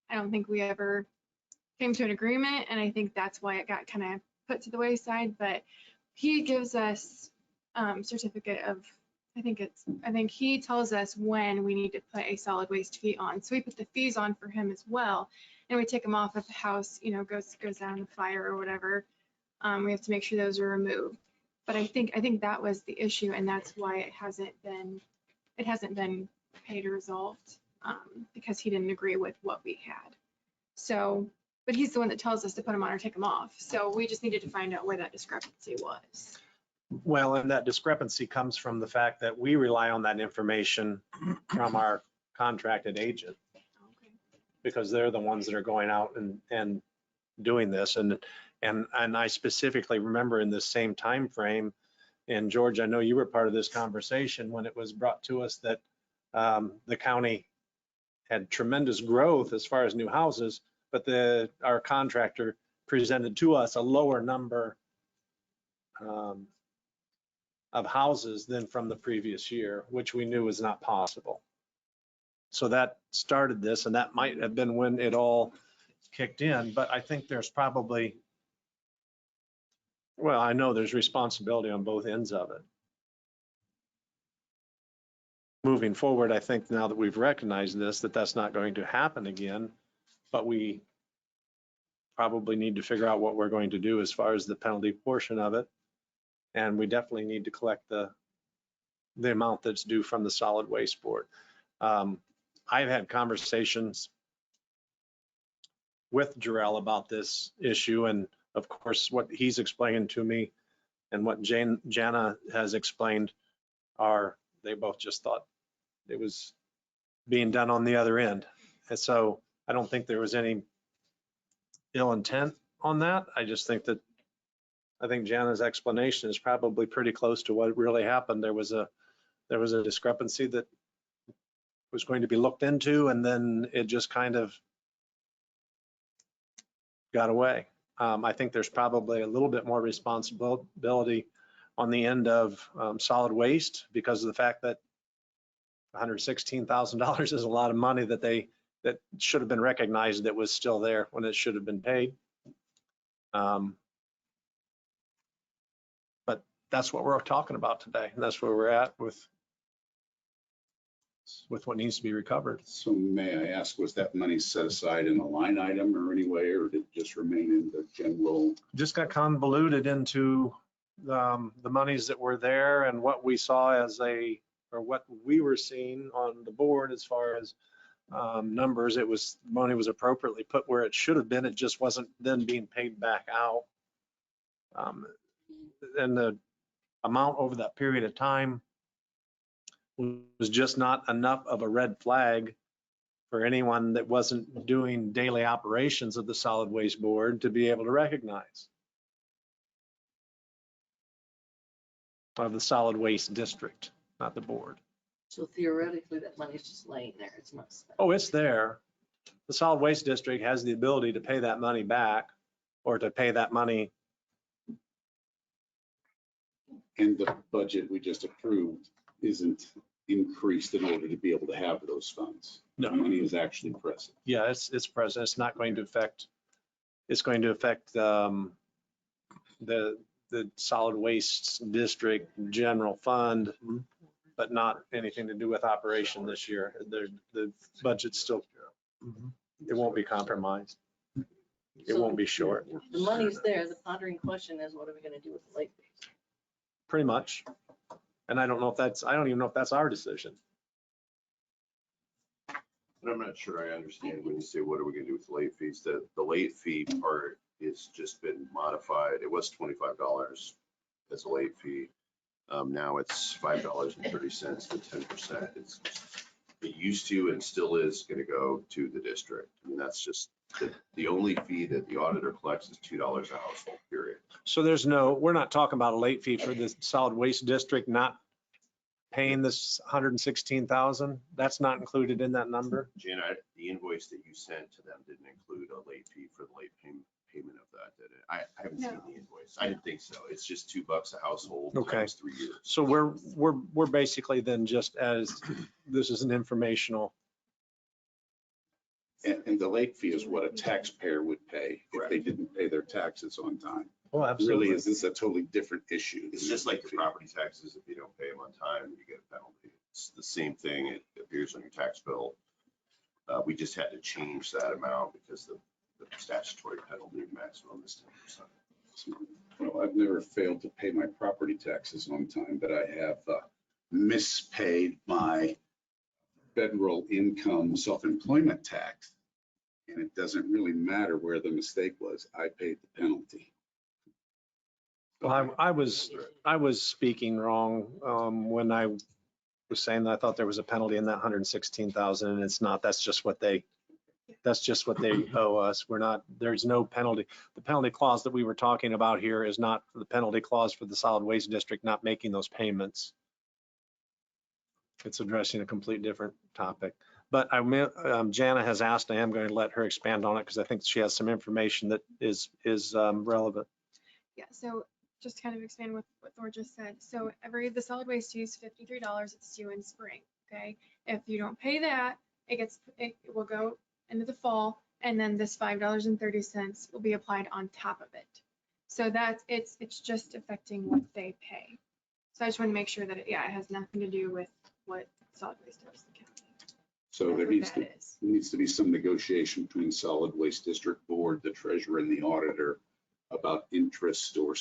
I don't think we ever came to an agreement, and I think that's why it got kind of put to the wayside. But he gives us certificate of, I think he tells us when we need to put a solid waste fee on. So we put the fees on for him as well, and we take them off if the house, you know, goes down the fire or whatever. We have to make sure those are removed. But I think that was the issue, and that's why it hasn't been paid or resolved, because he didn't agree with what we had. So, but he's the one that tells us to put them on or take them off. So we just needed to find out where that discrepancy was. Well, and that discrepancy comes from the fact that we rely on that information from our contracted agent, Okay. because they're the ones that are going out and doing this. And I specifically remember in this same time frame, and George, I know you were part of this conversation when it was brought to us that the county had tremendous growth as far as new houses, but our contractor presented to us a lower number of houses than from the previous year, which we knew was not possible. So that started this, and that might have been when it all kicked in. But I think there's probably, well, I know there's responsibility on both ends of it. Moving forward, I think now that we've recognized this, that that's not going to happen again, but we probably need to figure out what we're going to do as far as the penalty portion of it. And we definitely need to collect the amount that's due from the solid waste board. I've had conversations with Jarrell about this issue, and of course, what he's explaining to me and what Jana has explained are, they both just thought it was being done on the other end. And so I don't think there was any ill intent on that. I just think that, I think Jana's explanation is probably pretty close to what really happened. There was a discrepancy that was going to be looked into, and then it just kind of got away. I think there's probably a little bit more responsibility on the end of solid waste, because of the fact that $116,000 is a lot of money that should have been recognized, that was still there when it should have been paid. But that's what we're talking about today, and that's where we're at with what needs to be recovered. So may I ask, was that money set aside in a line item or any way, or did it just remain in the general? Just got convoluted into the monies that were there and what we saw or what we were seeing on the board as far as numbers. Money was appropriately put where it should have been. It just wasn't then being paid back out. And the amount over that period of time was just not enough of a red flag for anyone that wasn't doing daily operations of the solid waste board to be able to recognize. Of the solid waste district, not the board. So theoretically, that money's just laying there. It's not spent. Oh, it's there. The solid waste district has the ability to pay that money back, or to pay that money. And the budget we just approved isn't increased in order to be able to have those funds. No. The money is actually present. Yeah, it's present. It's not going to affect, it's going to affect the solid waste district general fund, but not anything to do with operation this year. The budget's still, it won't be compromised. It won't be short, The money's there. The pondering question is, what are we gonna do with the late fees? pretty much. And I don't even know if that's our decision. But I'm not sure I understand when you say, what are we gonna do with the late fees? The late fee part has just been modified. It was $25 as a late fee. Now it's $5.30 to 10%. It used to and still is gonna go to the district. I mean, that's just, the only fee that the auditor collects is $2 a household, period. So we're not talking about a late fee for the solid waste district not paying this 116,000. That's not included in that number. Jan, the invoice that you sent to them didn't include a late fee for the late payment of that, did it? I haven't seen the invoice. I didn't think so. It's just $2 a household times 3 years. So we're basically then, just as this is an informational And the late fee is what a taxpayer would pay if they didn't pay their taxes on time. Oh, Really, absolutely. this is a totally different issue. It's just like your property taxes. If you don't pay them on time, you get a penalty. It's the same thing. It appears on your tax bill. We just had to change that amount because the statutory penalty maximum is 10%. Well, I've never failed to pay my property taxes on time, but I have mispaid my federal income self-employment tax. And it doesn't really matter where the mistake was. I paid the penalty. Well, I was speaking wrong when I was saying that I thought there was a penalty in that 116,000, and it's not. That's just what they owe us. There's no penalty. The penalty clause that we were talking about here is not the penalty clause for the solid waste district not making those payments. It's addressing a complete different topic. But Jana has asked, I am going to let her expand on it because I think she has some information that is relevant. Yeah, so just to kind of expand what Thor just said. So the solid waste dues $53, it's due in spring, okay? If you don't pay that, it will go into the fall, and then this $5.30 will be applied on top of it. So it's just affecting what they pay. So I just want to make sure that it has nothing to do with what solid waste does in the county. So there needs to be some negotiation between solid waste district board, the treasurer and the auditor about interest or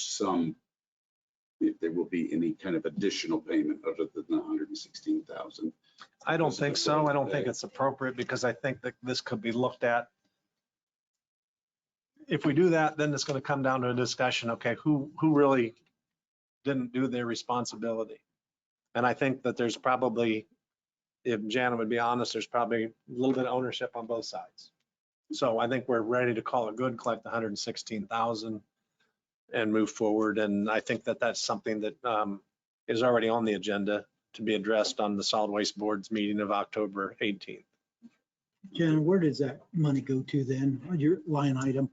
if there will be any kind of additional payment other than the 116,000. I don't think so. I don't think it's appropriate because I think that this could be looked at. If we do that, then it's going to come down to a discussion, okay, who really didn't do their responsibility? And I think that there's probably, if Jana would be honest, there's probably a little bit of ownership on both sides. So I think we're ready to call it good, collect the 116,000 and move forward. And I think that that's something that is already on the agenda to be addressed on the solid waste board's meeting of October 18th. Jen, where does that money go to then? Your line item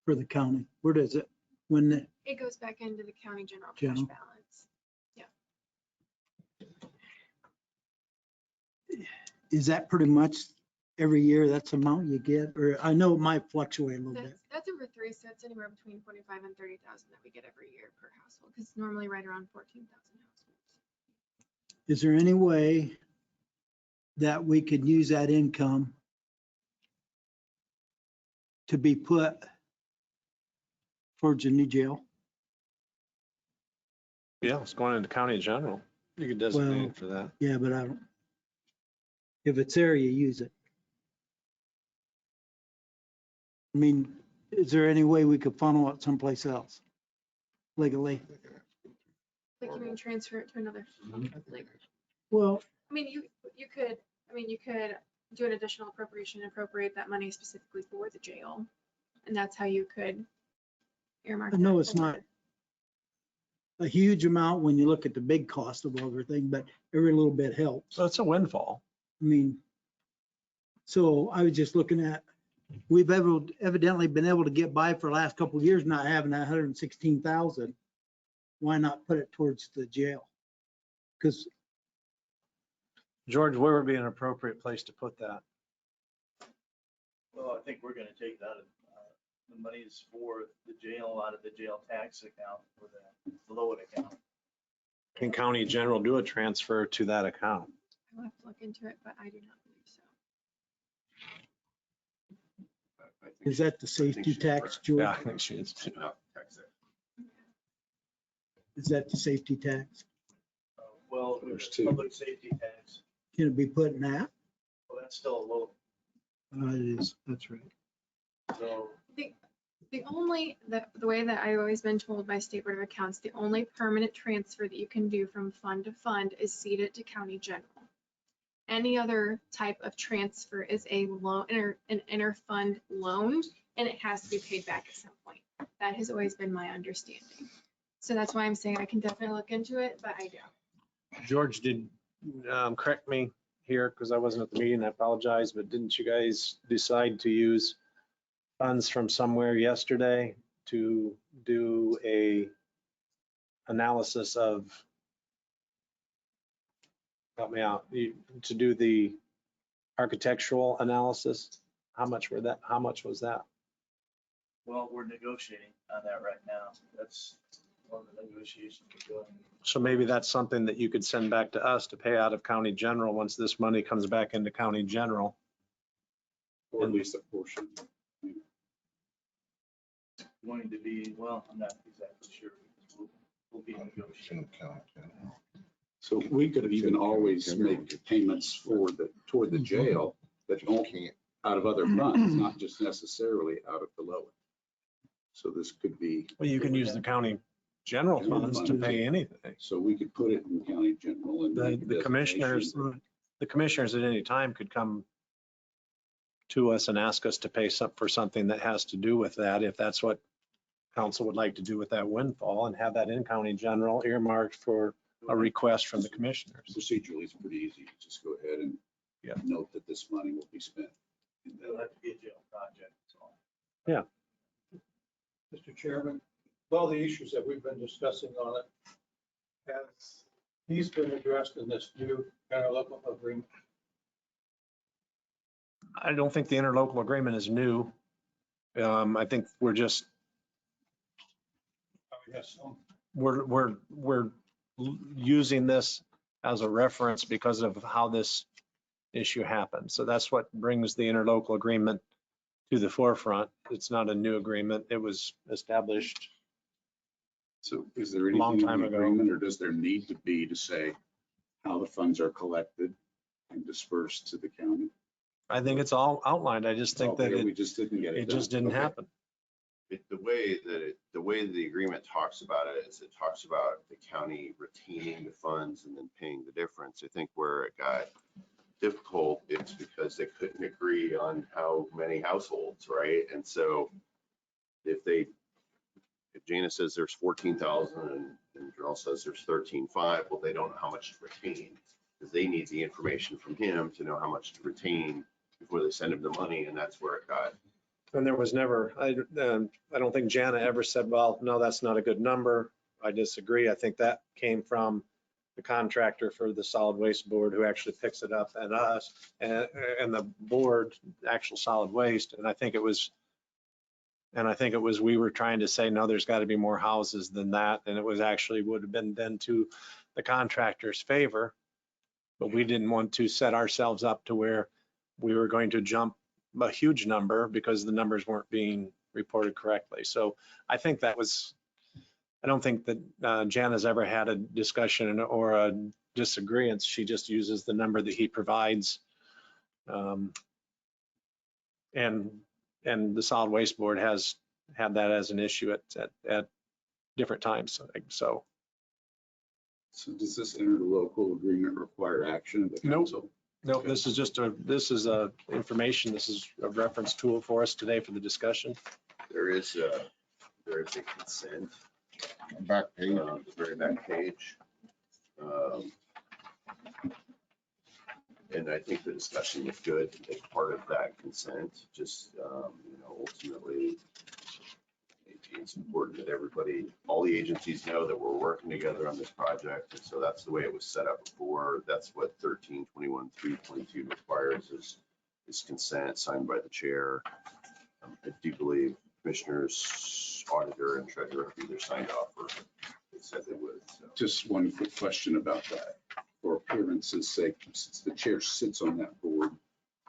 for the county? Where does it, It goes back into the county general cash General. balance. is that pretty much every year that's the amount you get? Or I know it might fluctuate a little bit. That's over 3 sets, anywhere between 25 and 30,000 that we get every year per household, because it's normally right around 14,000 households. Is there any way that we could use that income to be put towards a new jail? Yeah, it's going into county general. You could designate it for that. Yeah, but I don't. If it's there, you use it. I mean, is there any way we could funnel it someplace else legally? Like you mean transfer it to another, like, Well, I mean, you could do an additional appropriation, appropriate that money specifically for the jail. And that's how you could earmark. I know that it's for- not a huge amount when you look at the big cost of everything, but every little bit helps. So it's a windfall. I mean, so I was just looking at, we've evidently been able to get by for the last couple of years not having that 116,000. Why not put it towards the jail? Because George, where would be an appropriate place to put that? Well, I think we're gonna take that, the monies for the jail out of the jail tax account for the load account. Can county general do a transfer to that account? I'll have to look into it, but I do not believe so. I think is that the I think safety she's tax, correct. George? Yeah, I think she is too. No, tax it. Is that the safety tax? Well, There's there's two. public safety tax, Can it be put in that? well, that's still a low, It is, that's right. so. The way that I've always been told by State Board of Accounts, the only permanent transfer that you can do from fund to fund is cede it to county general. Any other type of transfer is a loan, an inter-fund loan, and it has to be paid back at some point. That has always been my understanding. So that's why I'm saying I can definitely look into it, but I don't. George, did, correct me here because I wasn't at the meeting, I apologize, but didn't you guys decide to use funds from somewhere yesterday to do a analysis of, help me out, to do the architectural analysis How much was that? Well, we're negotiating on that right now. That's one of the negotiations we're doing. So maybe that's something that you could send back to us to pay out of county general once this money comes back into county general. Or at least a portion. Going to be, well, I'm not exactly sure. We'll be negotiating. So we could even always make payments toward the jail that don't out of other funds, not just necessarily out of the low. So this could be. Well, you can use the county general funds to pay anything. So we could put it in county general and. make a The commissioners, designation. the commissioners at any time could come to us and ask us to pay for something that has to do with that, if that's what council would like to do with that windfall, and have that in county general earmarked for a request from the commissioners. Procedurally, it's pretty easy. Just go ahead and note that this money will be spent. It'll have to be a jail project, so. Yeah. Mr. Chairman, with all the issues that we've been discussing on it, has these been addressed in this new interlocal agreement? I don't think the interlocal agreement is new. I think we're just, Yes, we're using this as a reference because of how this issue happened. So that's what brings the interlocal agreement to the forefront. It's not a new agreement. It was established. So is there Long anything in time the ago. agreement, or does there need to be to say how the funds are collected and dispersed to the county? I think it's all outlined. I just It's all think that there, we just didn't get it it just done. didn't Okay. happen. The way the agreement talks about it is it talks about the county retaining the funds and then paying the difference. I think where it got difficult, it's because they couldn't agree on how many households, right? And so if Jana says there's 14,000 and Jarrell says there's 13,500, well, they don't know how much to retain because they need the information from him to know how much to retain before they send him the money, and that's where it got. And there was never, I don't think Jana ever said, well, no, that's not a good number. I disagree. I think that came from the contractor for the solid waste board who actually picks it up, and us and the board, actual solid waste. And I think it was, we were trying to say, no, there's got to be more houses than that. And it was actually would have been then to the contractor's favor. But we didn't want to set ourselves up to where we were going to jump a huge number because the numbers weren't being reported correctly. So I think that was, I don't think that Jana's ever had a discussion or a disagreement. She just uses the number that he provides. And the solid waste board has had that as an issue at different times. So. So does this interlocal agreement require action of the Nope. council? No, this is just information. This is a reference tool for us today for the discussion. There is a consent. Back page. The very back page. And I think the discussion was good as part of that consent, just, ultimately, it's important that everybody, all the agencies know that we're working together on this project. And so that's the way it was set up before. That's what 13/21/3/22 requires is consent signed by the chair. I do believe commissioners, auditor, and treasurer either signed off or they said they would. So. Just one quick question about that. For appearance's sake, since the chair sits on that board,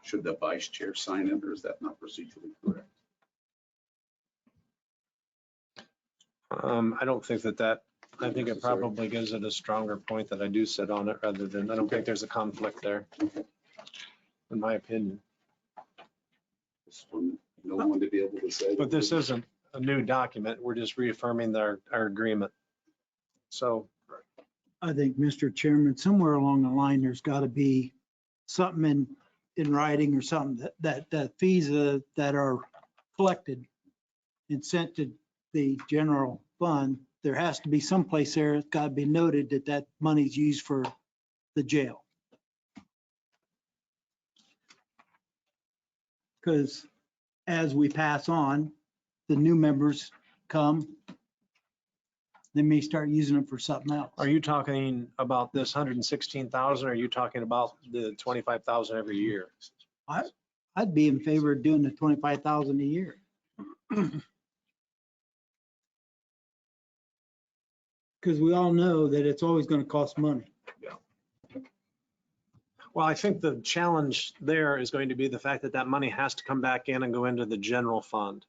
should the vice chair sign it, or is that not procedurally correct? I don't think that, I think it probably gives it a stronger point that I do sit on it rather than, I don't think there's a conflict there, in my opinion. Just want no one to be able to say. But this isn't a new document. We're just reaffirming our agreement. So. I think, Mr. Chairman, somewhere along the line, there's got to be something in writing or something that fees that are collected and sent to the general fund, there has to be someplace there, it's got to be noted that money's used for the jail. Because as we pass on, the new members come, they may start using it for something else. Are you talking about this 116,000? Or are you talking about the 25,000 every year? I'd be in favor of doing the 25,000 a year. Because we all know that it's always going to cost money. Well, I think the challenge there is going to be the fact that that money has to come back in and go into the general fund.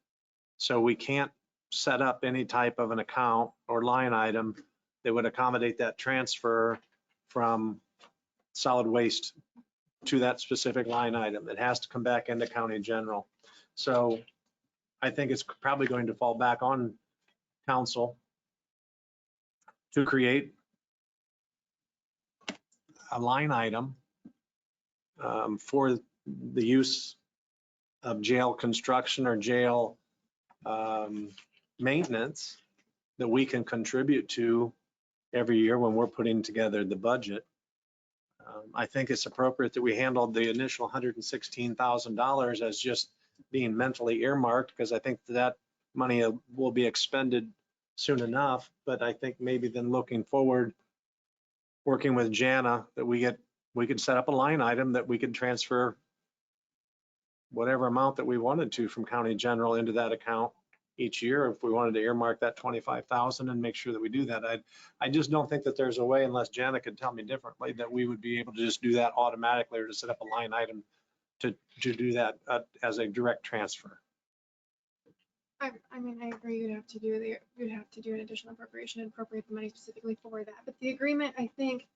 So we can't set up any type of an account or line item that would accommodate that transfer from solid waste to that specific line item. It has to come back into county general. So I think it's probably going to fall back on council to create a line item for the use of jail construction or jail maintenance that we can contribute to every year when we're putting together the budget. I think it's appropriate that we handled the initial $116,000 as just being mentally earmarked, because I think that money will be expended soon enough. But I think maybe then looking forward, working with Jana, that we could set up a line item that we could transfer whatever amount that we wanted to from county general into that account each year. If we wanted to earmark that 25,000 and make sure that we do that, I just don't think that there's a way, unless Jana could tell me differently, that we would be able to just do that automatically or to set up a line item to do that as a direct transfer. I mean, I agree, you'd have to do an additional appropriation and appropriate the money specifically for that. But the agreement, I think,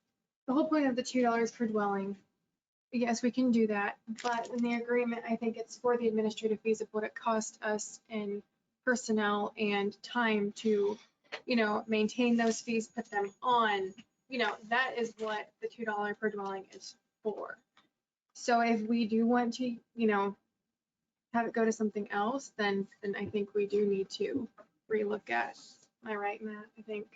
the whole point of the $2 per dwelling, yes, we can do that. But in the agreement, I think it's for the administrative fees of what it cost us in personnel and time to, maintain those fees, put them on, that is what the $2 per dwelling is for. So if we do want to, have it go to something else, then I think we do need to relook at, am I right, Matt? I think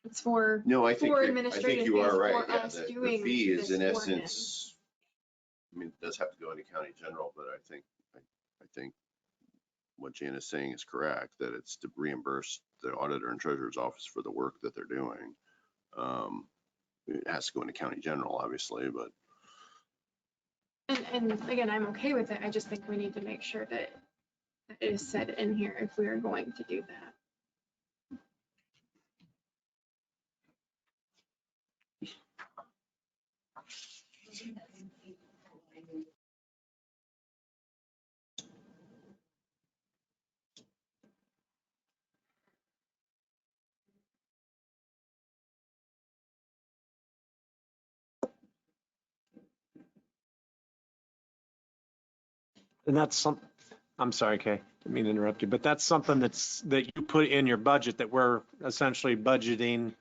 it's for, No, I think, for I administrative think you are fees right. for Yeah, us the doing fee is this in for him. essence, I mean, it does have to go into county general, but I think what Jan is saying is correct, that it's to reimburse the auditor and treasurer's office for the work that they're doing. It has to go into county general, obviously, but And again, I'm okay with it. I just think we need to make sure that it is said in here if we are going to do that. And that's I'm sorry, Kay, didn't mean to interrupt you, but that's something that you put in your budget that we're essentially budgeting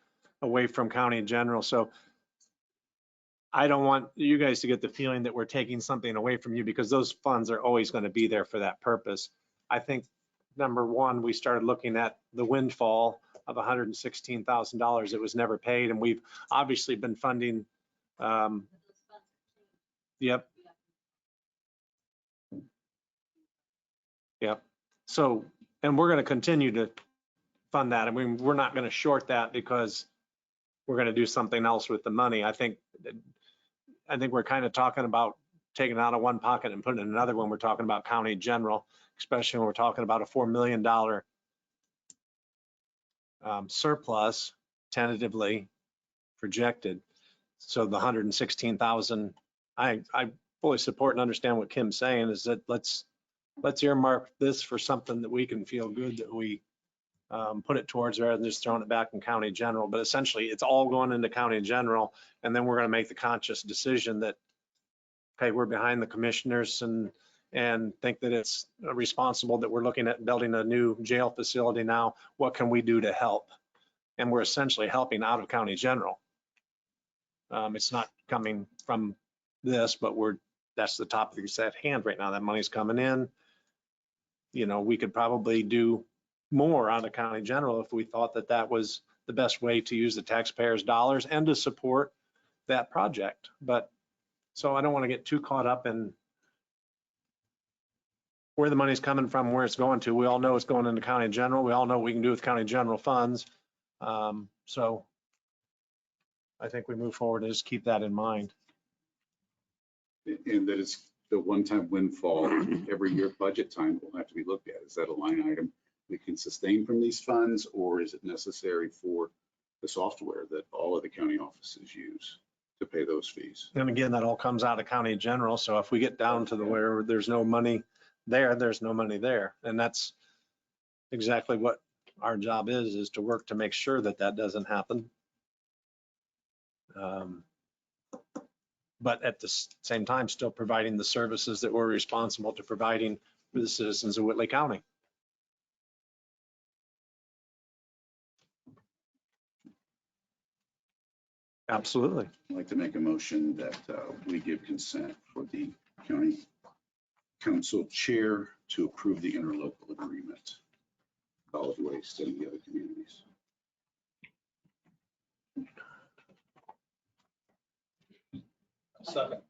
away from county general. So I don't want you guys to get the feeling that we're taking something away from you, because those funds are always going to be there for that purpose. I think, number one, we started looking at the windfall of $116,000 that was never paid, and we've obviously been funding. Yep. Yep. So, and we're going to continue to fund that. I mean, we're not going to short that because we're going to do something else with the money. I think we're kind of talking about taking out of one pocket and putting in another when we're talking about county general, especially when we're talking about a $4 million surplus tentatively projected. So the 116,000, I fully support and understand what Kim's saying, is that let's earmark this for something that we can feel good that we put it towards, rather than just throwing it back in county general. But essentially it's all going into county general, and then we're going to make the conscious decision that, okay, we're behind the commissioners and think that it's responsible that we're looking at building a new jail facility now. What can we do to help? And we're essentially helping out of county general. It's not coming from this, but that's the topic that's at hand right now. That money's coming in. We could probably do more out of county general if we thought that that was the best way to use the taxpayers' dollars and to support that project. But so I don't want to get too caught up in where the money's coming from, where it's going to. We all know it's going into county general. We all know what we can do with county general funds. So I think we move forward and just keep that in mind. And that it's the one-time windfall every year budget time will have to be looked at. Is that a line item we can sustain from these funds, or is it necessary for the software that all of the county offices use to pay those fees? And again, that all comes out of county general. So if we get down to the where there's no money there, there's no money there. And that's exactly what our job is to work to make sure that that doesn't happen. But at the same time, still providing the services that we're responsible to providing for the citizens of Whitley County. Absolutely. I'd like to make a motion that we give consent for the county council chair to approve the interlocal agreement, solid waste and the other communities. Second.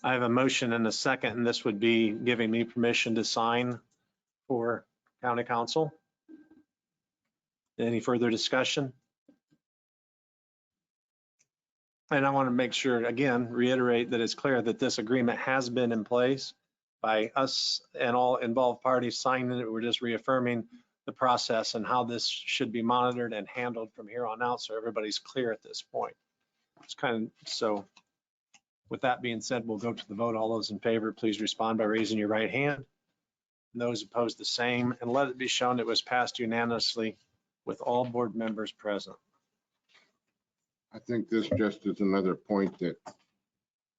I have a motion and a second, and this would be giving me permission to sign for county council. Any further discussion? And I want to make sure, again, reiterate that it's clear that this agreement has been in place by us and all involved parties signing it. We're just reaffirming the process and how this should be monitored and handled from here on out, so everybody's clear at this point. It's kind of, so with that being said, we'll go to the vote. All those in favor, please respond by raising your right hand. And those opposed, the same, and let it be shown it was passed unanimously with all board members present. I think this just is another point that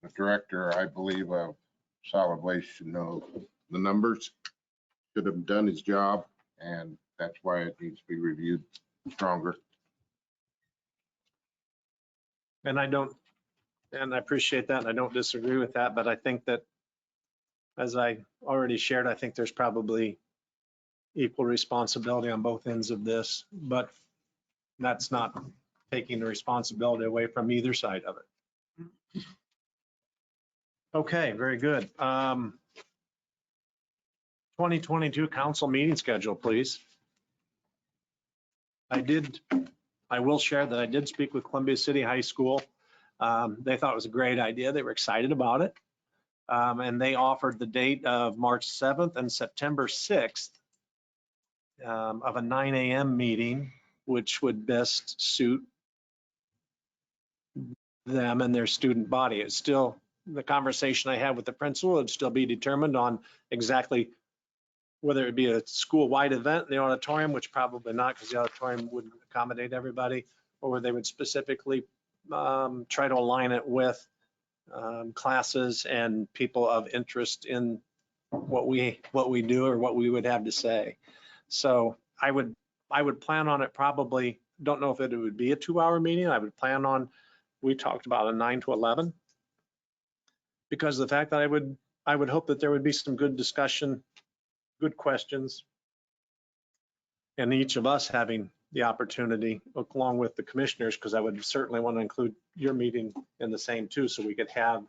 the director, I believe, of solid waste should know the numbers, should have done his job, and that's why it needs to be reviewed stronger. And I appreciate that, and I don't disagree with that, but I think that, as I already shared, I think there's probably equal responsibility on both ends of this, but that's not taking the responsibility away from either side of it. Okay, very good. 2022 council meeting schedule, please. I will share that I did speak with Columbia City High School. They thought it was a great idea. They were excited about it. And they offered the date of March 7th and September 6th of a 9 a.m. meeting, which would best suit them and their student body. It's still, the conversation I had with the principal would still be determined on exactly whether it be a school-wide event in the auditorium, which probably not, because the auditorium wouldn't accommodate everybody, or where they would specifically try to align it with classes and people of interest in what we do or what we would have to say. So I would plan on it, probably, don't know if it would be a 2-hour meeting. I would plan on, we talked about a 9 to 11, because of the fact that I would hope that there would be some good discussion, good questions, and each of us having the opportunity, along with the commissioners, because I would certainly want to include your meeting in the same too, so we could have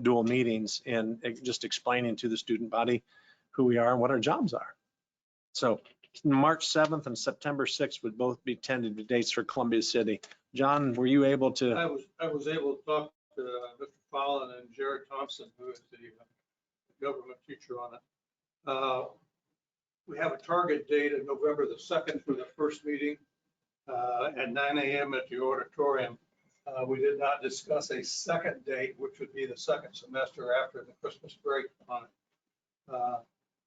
dual meetings and just explaining to the student body who we are and what our jobs are. So March 7th and September 6th would both be tentative dates for Columbia City. John, were you able to? I was able to talk to Mr. Fallon and Jared Thompson, who is the government teacher on it. We have a target date of November the 2nd for the first meeting at 9 a.m. at the auditorium. We did not discuss a second date, which would be the second semester after the Christmas break on it.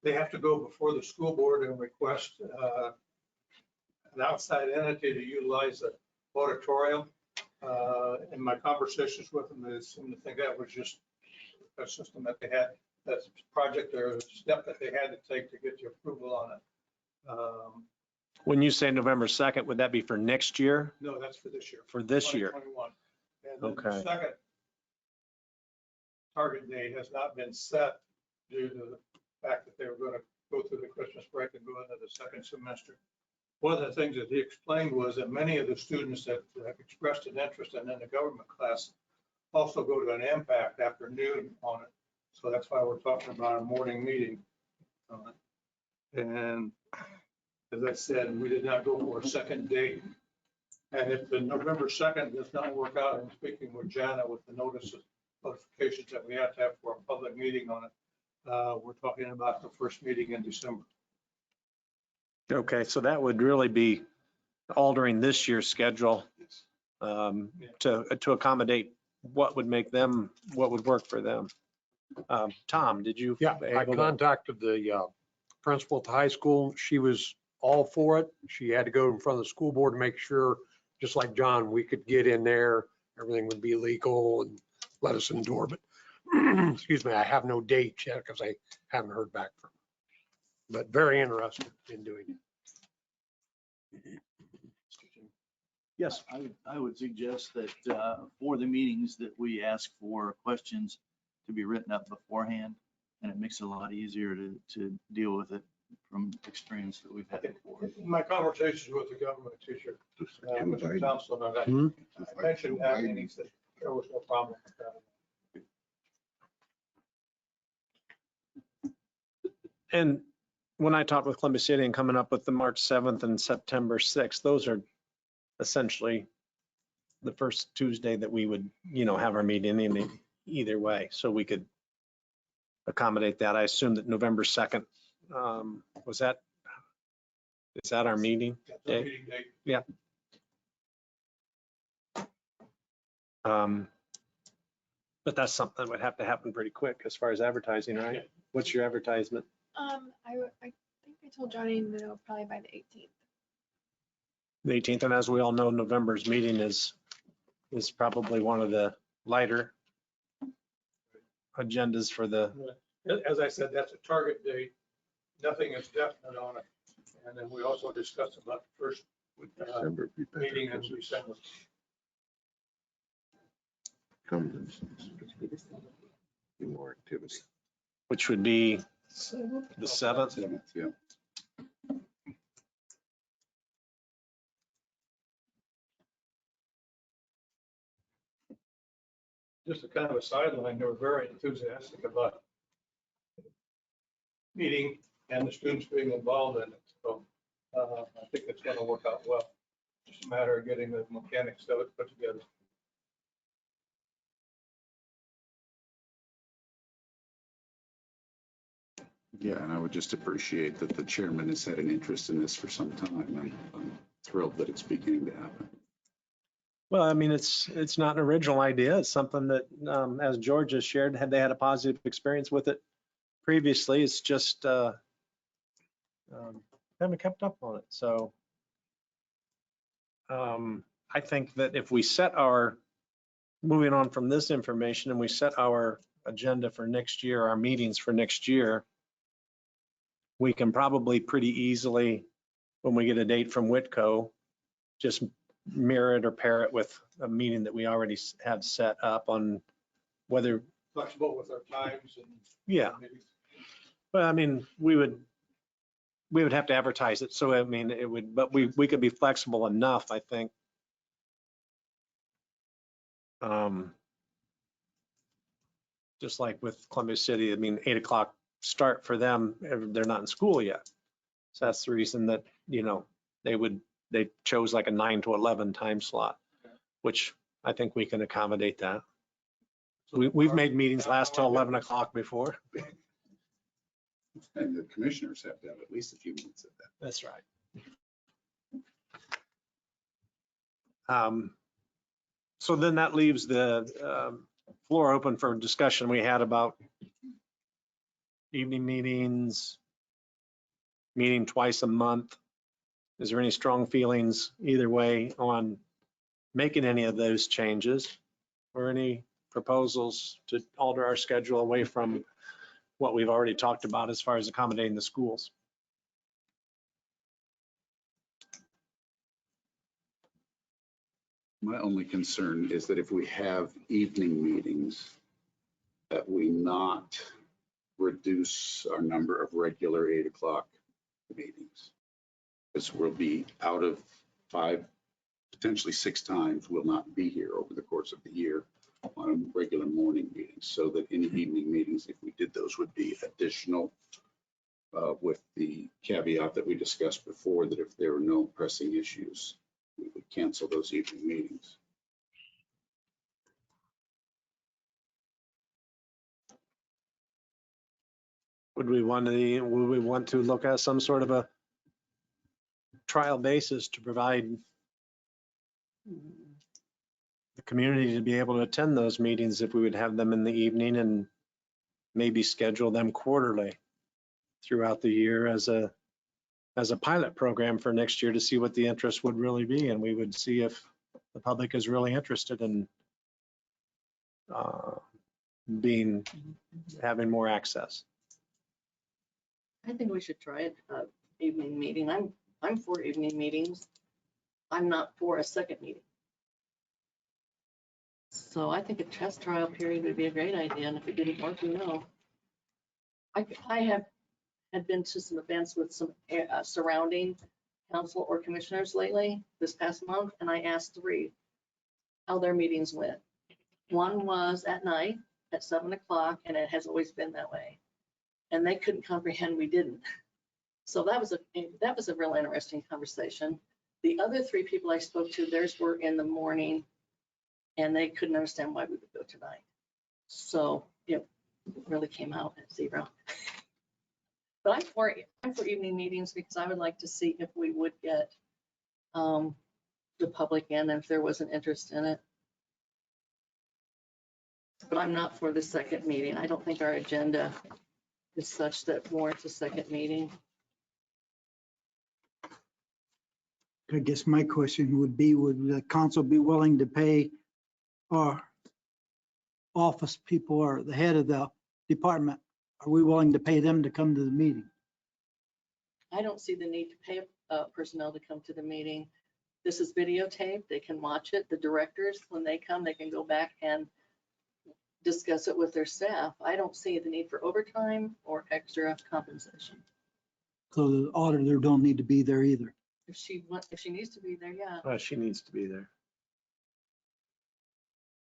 They have to go before the school board and request an outside entity to utilize the auditorium. In my conversations with them, they seemed to think that was just a system that they had, that's a project or a step that they had to take to get the approval on it. When you say November 2nd, would that be for next year? No, that's for this year. For this year? 2021. And then Okay. the second target date has not been set due to the fact that they were going to go through the Christmas break and go into the second semester. One of the things that he explained was that many of the students that have expressed an interest in the government class also go to an impact afternoon on it. So that's why we're talking about a morning meeting. And as I said, we did not go for a second date. And if the November 2nd does not work out, I'm speaking with Jana with the notices notifications that we have to have for a public meeting on it. We're talking about the first meeting in December. Okay, so that would really be altering this year's schedule to accommodate what would make them, what would work for them. Tom, did you? Yeah, I able to- contacted the principal at the high school. She was all for it. She had to go in front of the school board to make sure, just like John, we could get in there, everything would be legal and let us endure. But excuse me, I have no date yet because I haven't heard back from her. But very interested in doing it. Yes. I would suggest that for the meetings that we ask for questions to be written up beforehand, and it makes it a lot easier to deal with it from experience that we've had before. In my conversations with the government teacher, Mr. Thompson, Just I like mentioned Joe that, Biden. and he said there was no problem with that. And when I talked with Columbia City and coming up with the March 7th and September 6th, those are essentially the first Tuesday that we would, have our meeting in either way. So we could accommodate that. I assume that November 2nd, is that our meeting? That's the Dave? meeting date. But that's something that would have to happen pretty quick as far as advertising, right? Yeah. What's your advertisement? I think I told Johnny that probably by the 18th. The 18th, and as we all know, November's meeting is probably one of the lighter agendas for the, As I said, that's a target date. Nothing is definite on it. And then we also discussed about the first December be better. meeting in December. Come. Be more activity. which would be the 7th. Yeah. Just a kind of a sideline, they were very enthusiastic about meeting and the students being involved in it. So I think it's going to work out well. Just a matter of getting the mechanics of it put together. Yeah, and I would just appreciate that the chairman has had an interest in this for some time. And I'm thrilled that it's beginning to happen. Well, I mean, it's not an original idea. It's something that, as George has shared, they had a positive experience with it previously. It's just haven't kept up on it. So I think that if we set moving on from this information and we set our agenda for next year, our meetings for next year, we can probably pretty easily, when we get a date from Whitco, just mirror it or pair it with a meeting that we already have set up on whether, Flexible with our times and. yeah. But I mean, we would have to advertise it. So I mean, it would, but we could be flexible enough, I think. Just like with Columbia City, I mean, 8 o'clock start for them, they're not in school yet. So that's the reason that, they chose like a 9 to 11 time slot, which I think we can accommodate that. We've made meetings last till 11 o'clock before. And the commissioners have to have at least a few minutes of that. That's right. So then that leaves the floor open for discussion we had about evening meetings, meeting twice a month. Is there any strong feelings either way on making any of those changes or any proposals to alter our schedule away from what we've already talked about as far as accommodating the schools? My only concern is that if we have evening meetings, that we not reduce our number of regular 8 o'clock meetings. Because we'll be out of 5, potentially 6 times, we'll not be here over the course of the year on regular morning meetings. So that any evening meetings, if we did those, would be additional with the caveat that we discussed before, that if there were no pressing issues, we would cancel those evening meetings. would we want to look at some sort of a trial basis to provide the community to be able to attend those meetings if we would have them in the evening and maybe schedule them quarterly throughout the year as a pilot program for next year to see what the interest would really be. And we would see if the public is really interested in having more access. I think we should try it, evening meeting. I'm for evening meetings. I'm not for a second meeting. So I think a test trial period would be a great idea, and if it didn't work, we know. I had been to some events with some surrounding council or commissioners lately, this past month, and I asked 3 how their meetings went. One was at night at 7 o'clock, and it has always been that way. And they couldn't comprehend we didn't. So that was a real interesting conversation. The other 3 people I spoke to, theirs were in the morning, and they couldn't understand why we would go tonight. So it really came out at 0. But I'm for evening meetings because I would like to see if we would get the public in, if there was an interest in it. But I'm not for the second meeting. I don't think our agenda is such that warrants a second meeting. I guess my question would be, would the council be willing to pay our office people or the head of the department? Are we willing to pay them to come to the meeting? I don't see the need to pay personnel to come to the meeting. This is videotaped. They can watch it. The directors, when they come, they can go back and discuss it with their staff. I don't see the need for overtime or extra compensation. So the auditor don't need to be there either. If she needs to be there, yeah. She needs to be there.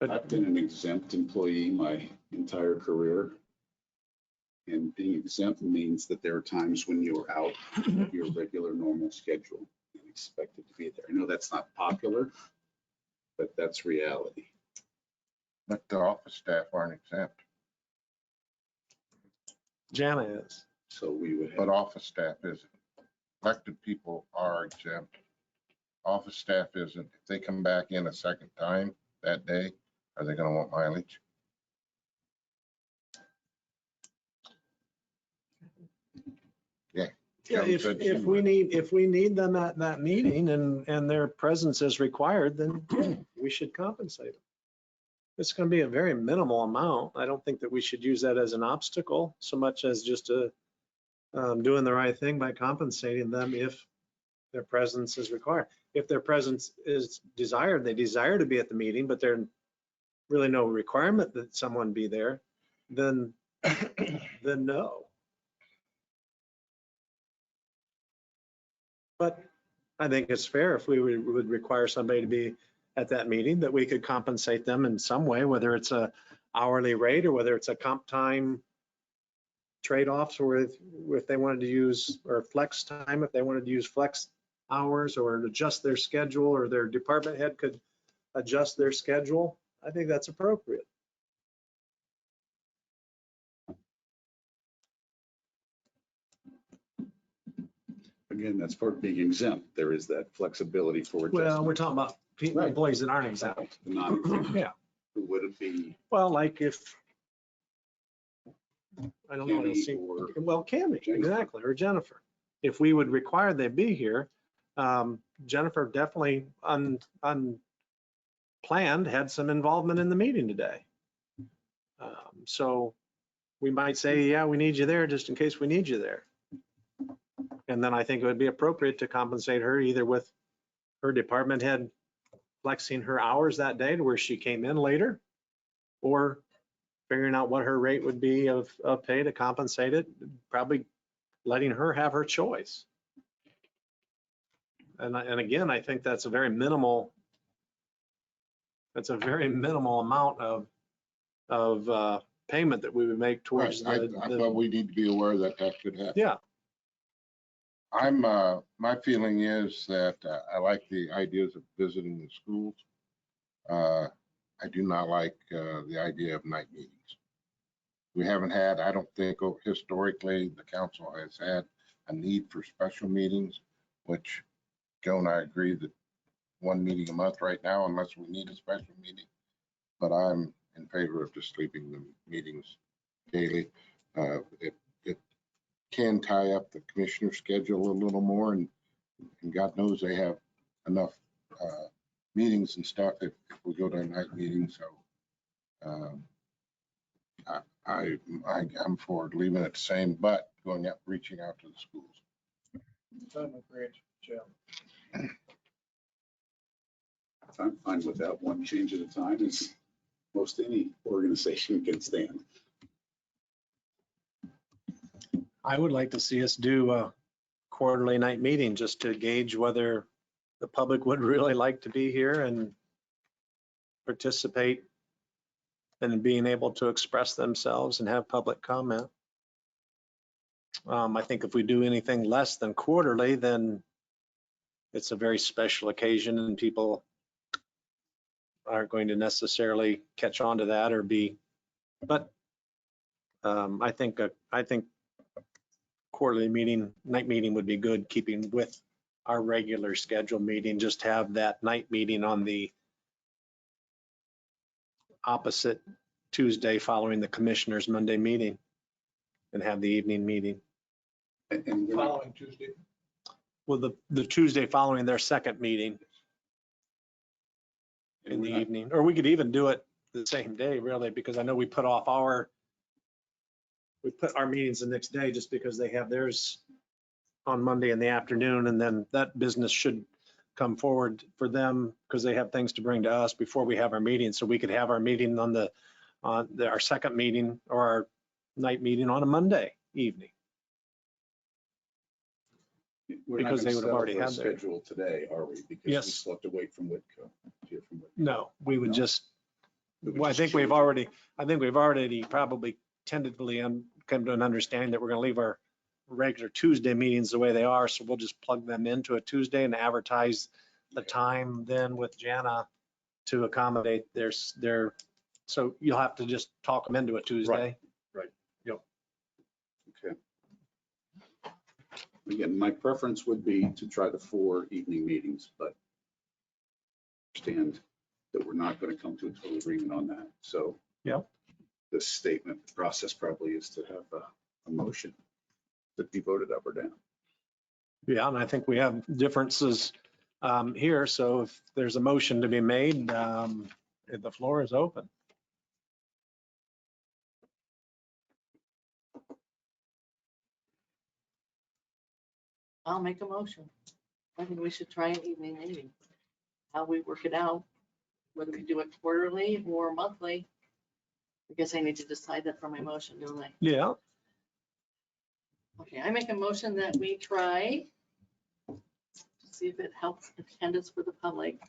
I've been an exempt employee my entire career. And being exempt means that there are times when you're out of your regular normal schedule and expected to be there. I know that's not popular, but that's reality. But the office staff aren't exempt, Jana is. So we would but have, office staff isn't. Elected people are exempt. Office staff isn't. If they come back in a second time that day, are they gonna want mileage? Yeah. Yeah, if we need them at that meeting and their presence is required, then we should compensate them. It's going to be a very minimal amount. I don't think that we should use that as an obstacle so much as just doing the right thing by compensating them if their presence is required. If their presence is desired, they desire to be at the meeting, but there's really no requirement that someone be there, then no. But I think it's fair if we would require somebody to be at that meeting, that we could compensate them in some way, whether it's a hourly rate or whether it's a comp time trade-offs, or if they wanted to use, or flex time, if they wanted to use flex hours or adjust their schedule, or their department head could adjust their schedule. I think that's appropriate. again, that's part of being exempt. There is that flexibility for adjustment. Well, we're talking about Right. employees that aren't exempt. Non-exempt. Yeah. Who would it be? Well, like if, I don't know, Kenny see, or well, Cammy, Jennifer. exactly, or Jennifer. If we would require they be here, Jennifer definitely unplanned had some involvement in the meeting today. So we might say, yeah, we need you there just in case we need you there. And then I think it would be appropriate to compensate her either with her department head flexing her hours that day to where she came in later, or figuring out what her rate would be of pay to compensate it, probably letting her have her choice. And again, I think that's a very minimal amount of payment that we would make towards Right, but we need to be aware that that could happen. Yeah. My feeling is that I like the ideas of visiting the schools. I do not like the idea of night meetings. We haven't had, I don't think historically, the council has had a need for special meetings, which Joe and I agree that one meeting a month right now, unless we need a special meeting. But I'm in favor of just leaving the meetings daily. It can tie up the commissioner schedule a little more, and God knows they have enough meetings and stuff if we go to a night meeting. So I'm for leaving it the same, but going up, reaching out to the schools. I'm agreed, Jim. I'm fine with that. One change at a time is most any organization can stand. I would like to see us do a quarterly night meeting just to gauge whether the public would really like to be here and participate and being able to express themselves and have public comment. I think if we do anything less than quarterly, then it's a very special occasion and people aren't going to necessarily catch on to that or be, but I think quarterly meeting, night meeting would be good, keeping with our regular scheduled meeting, just have that night meeting on the opposite Tuesday following the commissioners' Monday meeting and have the evening meeting. And we're not- Following Tuesday. Well, the Tuesday following their second meeting in and the we're not- evening, or we could even do it the same day really, because I know we put our meetings the next day just because they have theirs on Monday in the afternoon, and then that business should come forward for them because they have things to bring to us before we have our meeting. So we could have our meeting on our second meeting or our night meeting on a Monday evening. We're not because they gonna would have settle already for a had their- schedule today, are we? Because we Yes. still have to wait from Whitco. to hear from Whitco. No, we would No? just, We would well, I just think we've change it. already probably tentatively come to an understanding that we're going to leave our regular Tuesday meetings the way they are. So we'll just plug them into a Tuesday and advertise the time then with Jana to accommodate their, so you'll have to just talk them into a Tuesday. Okay. Again, my preference would be to try the 4 evening meetings, but understand that we're not going to come to a total agreement on that. So Yep. the statement process probably is to have a motion that be voted up or down. Yeah, and I think we have differences here. So if there's a motion to be made, the floor is open. I'll make a motion. I think we should try an evening meeting. How we work it out, whether we do it quarterly or monthly. I guess I need to decide that for my motion, don't I? Yeah, Okay, I make a motion that we try to see if it helps attendance for the public,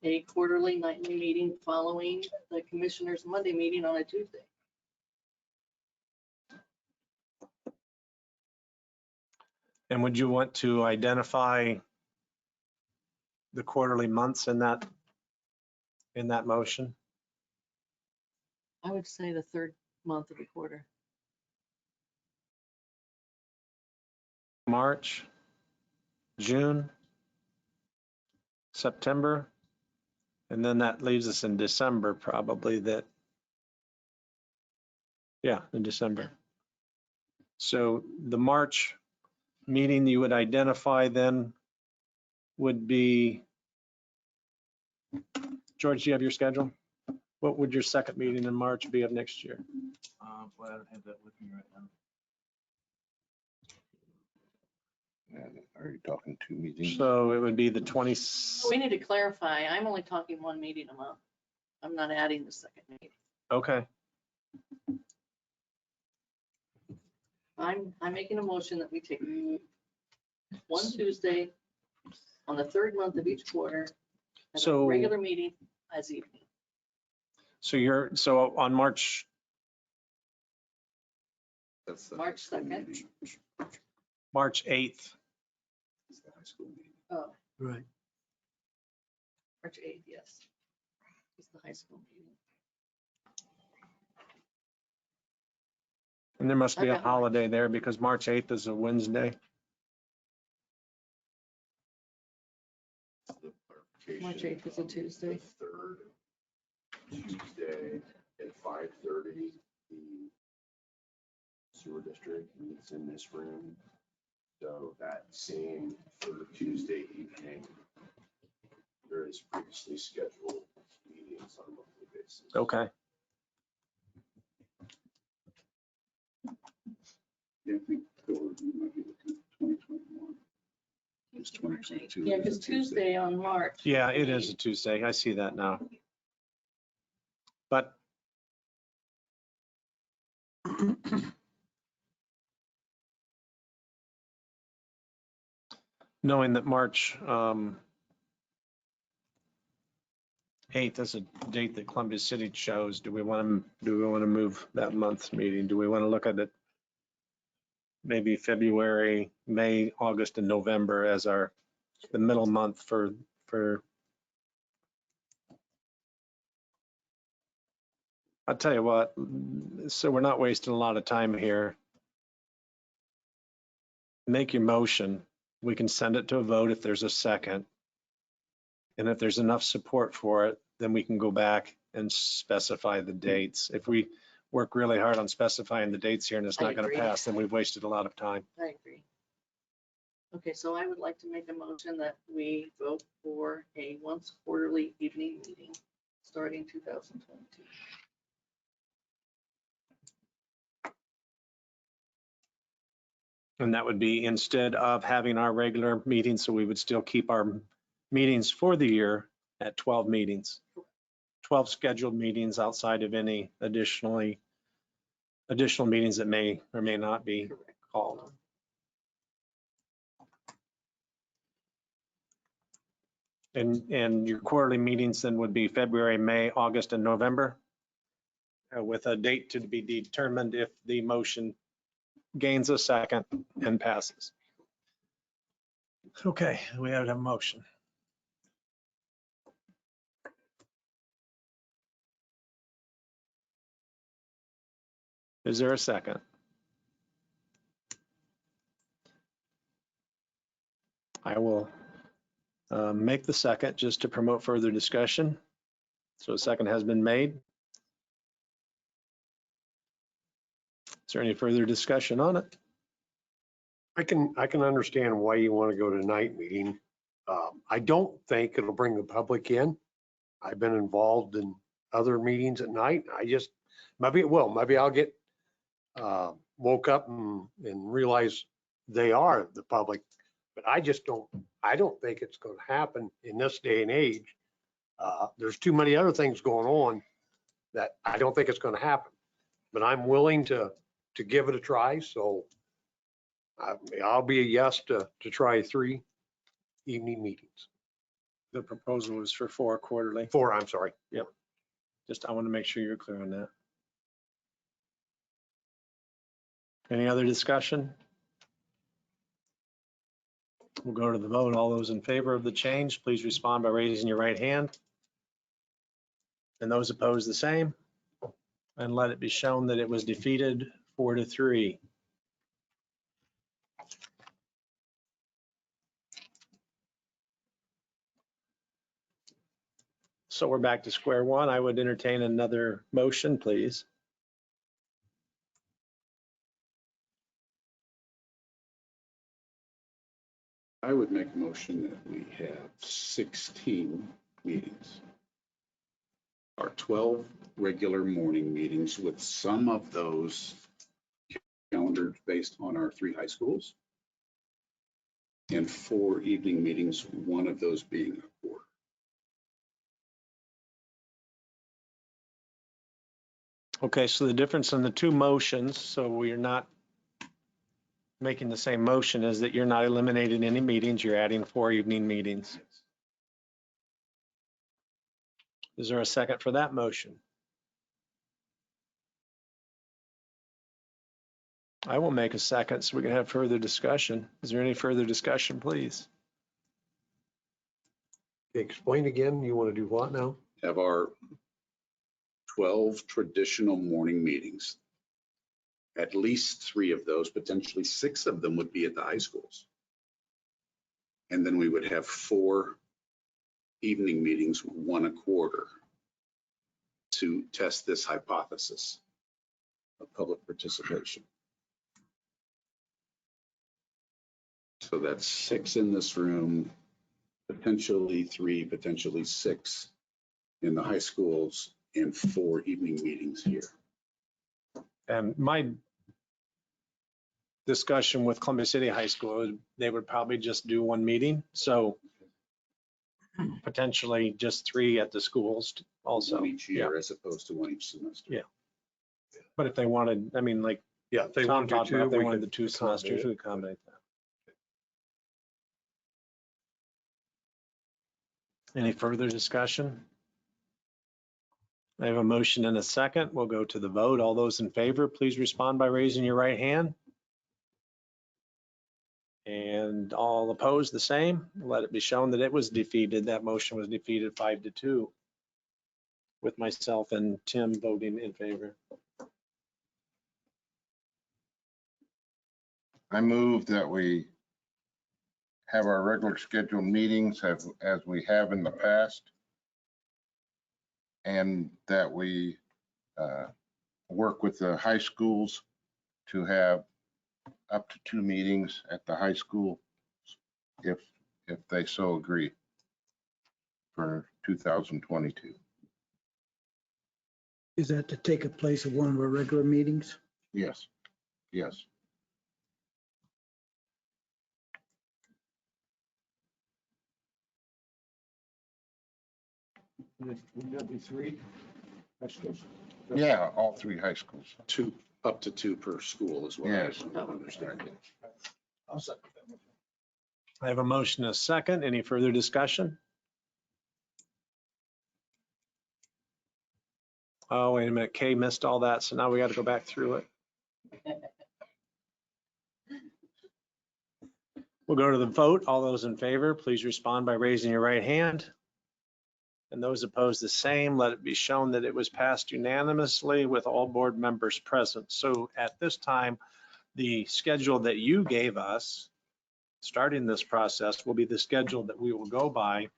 a quarterly nightly meeting following the commissioners' Monday meeting on a Tuesday. and would you want to identify the quarterly months in that motion? I would say the third month of the quarter. March, June, September, and then that leaves us in December probably in December. So the March meeting you would identify then would be, George, do you have your schedule? What would your second meeting in March be of next year? Well, I don't have that with me right now. Are you talking 2 meetings? So it would be the 20, We need to clarify, I'm only talking 1 meeting a month. I'm not adding the second meeting. okay. I'm making a motion that we take one Tuesday on the third month of each quarter, as a So- regular meeting as evening. So on March, That's the March high school 2nd. meeting. March 8th, It's the high school meeting. Oh, Right. March 8th, yes. It's the high school meeting. And there must be a I've got March. holiday there because March 8th is a Wednesday. The clarification March 8th is a on Tuesday. the third Tuesday at 5:30, the sewer district meets in this room. So that same third Tuesday evening, there is previously scheduled meetings on a monthly basis. Okay. Yeah, I think Bill, you might be looking at 2021. It's 2022. Yeah, because Tuesday on March. Yeah, it is a Tuesday. I see that now. But knowing that March 8th is a date that Columbia City chose, do we want to move that month's meeting? Do we want to look at it maybe February, May, August, and November as the middle month for I'll tell you what, so we're not wasting a lot of time here. Make your motion. We can send it to a vote if there's a second. And if there's enough support for it, then we can go back and specify the dates. If we work really hard on specifying the dates here and it's I not going to agree. pass, then we've wasted a lot of time. I agree. Okay, so I would like to make a motion that we vote for a once quarterly evening meeting starting 2022. And that would be instead of having our regular meetings, so we would still keep our meetings for the year at 12 meetings. 12 scheduled meetings outside of any additional meetings that may or may not be Correct. called. And your quarterly meetings then would be February, May, August, and November, with a date to be determined if the motion gains a second and passes. Okay, we have a motion. Is there a second? I will make the second just to promote further discussion. So a second has been made. Is there any further discussion on it? I can understand why you want to go to night meeting. I don't think it'll bring the public in. I've been involved in other meetings at night. I just, maybe it will. Maybe I'll get woke up and realize they are the public. But I don't think it's going to happen in this day and age. There's too many other things going on that I don't think it's going to happen. But I'm willing to give it a try. So I'll be a yes to try 3 evening meetings. The proposal was for 4 quarterly. 4, I'm sorry. Just, I want to make sure you're clear on that. Any other discussion? We'll go to the vote. All those in favor of the change, please respond by raising your right hand. And those opposed, the same. And let it be shown that it was defeated 4-3. So we're back to square one. I would entertain another motion, please. I would make a motion that we have 16 meetings. Our 12 regular morning meetings with some of those calendared based on our 3 high schools. And 4 evening meetings, one of those being a quarter. Okay, so the difference in the 2 motions, so we're not making the same motion, is that you're not eliminating any meetings, you're adding 4 evening meetings. Is there a second for that motion? I will make a second so we can have further discussion. Is there any further discussion, please? Explain again, you want to do what now? Have our 12 traditional morning meetings at least 3 of those, potentially 6 of them would be at the high schools. And then we would have 4 evening meetings, 1 a quarter, to test this hypothesis of public participation. So that's 6 in this room, potentially 3, potentially 6 in the high schools, and 4 evening meetings here. And my discussion with Columbia City High School, they would probably just do 1 meeting. So potentially just 3 at the schools also. 1 each year as opposed to 1 each semester. Yeah. But if they wanted, I mean, like Yeah, if they Tom want to talked do about, 2, if they we wanted the could 2 semesters, we accommodate that. Any further discussion? I have a motion and a second. We'll go to the vote. All those in favor, please respond by raising your right hand. And all opposed, the same. Let it be shown that it was defeated. That motion was defeated 5-2, with myself and Tim voting in favor. I move that we have our regular scheduled meetings as we have in the past. And that we work with the high schools to have up to 2 meetings at the high school if they so agree for 2022. Is that to take a place of one of our regular meetings? Yes, yes. Yeah, all 3 high schools. 2, up to 2 per school is what I Yes. understand. I have a motion and a second. Any further discussion? Oh, wait a minute. Kay missed all that, so now we got to go back through it. We'll go to the vote. All those in favor, please respond by raising your right hand. And those opposed, the same. Let it be shown that it was passed unanimously with all board members present. So at this time, the schedule that you gave us, starting this process, will be the schedule that we will go by.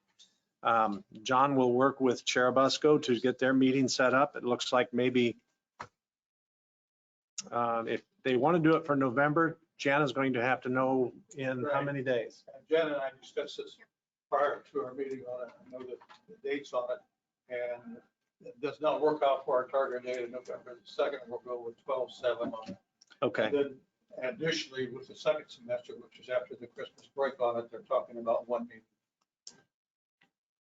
John will work with Cherubusco to get their meeting set up. It looks like maybe if they want to do it for November, Jana's going to have to know in how many days? Jen and I discussed this prior to our meeting on it. I know the dates on it, and it does not work out for our target date of November the 2nd. We'll go with 12/7 on it. Okay, And then additionally, with the second semester, which is after the Christmas break on it, they're talking about 1 meeting.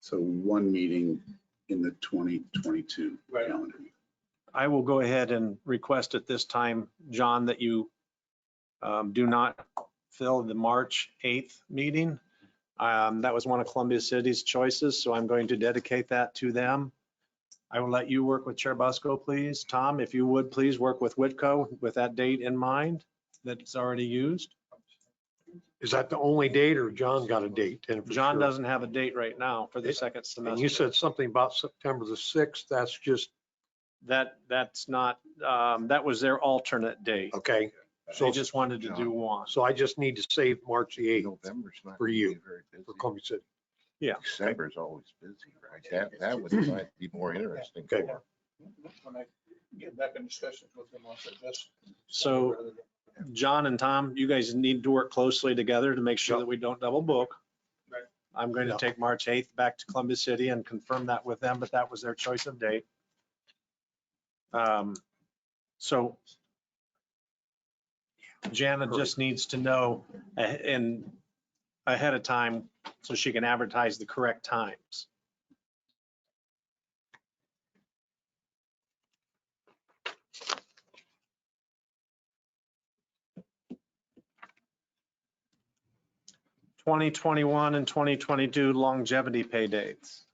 So 1 meeting in the 2022 Right. calendar. I will go ahead and request at this time, John, that you do not fill the March 8th meeting. That was one of Columbia City's choices, so I'm going to dedicate that to them. I will let you work with Cherubusco, please. Tom, if you would, please work with Whitco with that date in mind that's already used. Is that the only date, or John got a date? And for John sure? doesn't have a date right now for the second And you semester. said something about September the 6th. That's just, That's not, that was their alternate date. okay. They So, just wanted to do one. so I just need to save March the 8th November's not For gonna you. be very busy. for Columbia City. December's always busy, right? That would might be more interesting. Okay. for- When I get back in discussions with them, I'll suggest. So John and Tom, you guys need to work closely together to make sure Yep. that we don't double book. Right. I'm going to Yep. take March 8th back to Columbia City and confirm that with them, but that was their choice of date. So Jana just needs to know ahead of time so she can advertise the correct times. (2021 and 2022 longevity pay dates).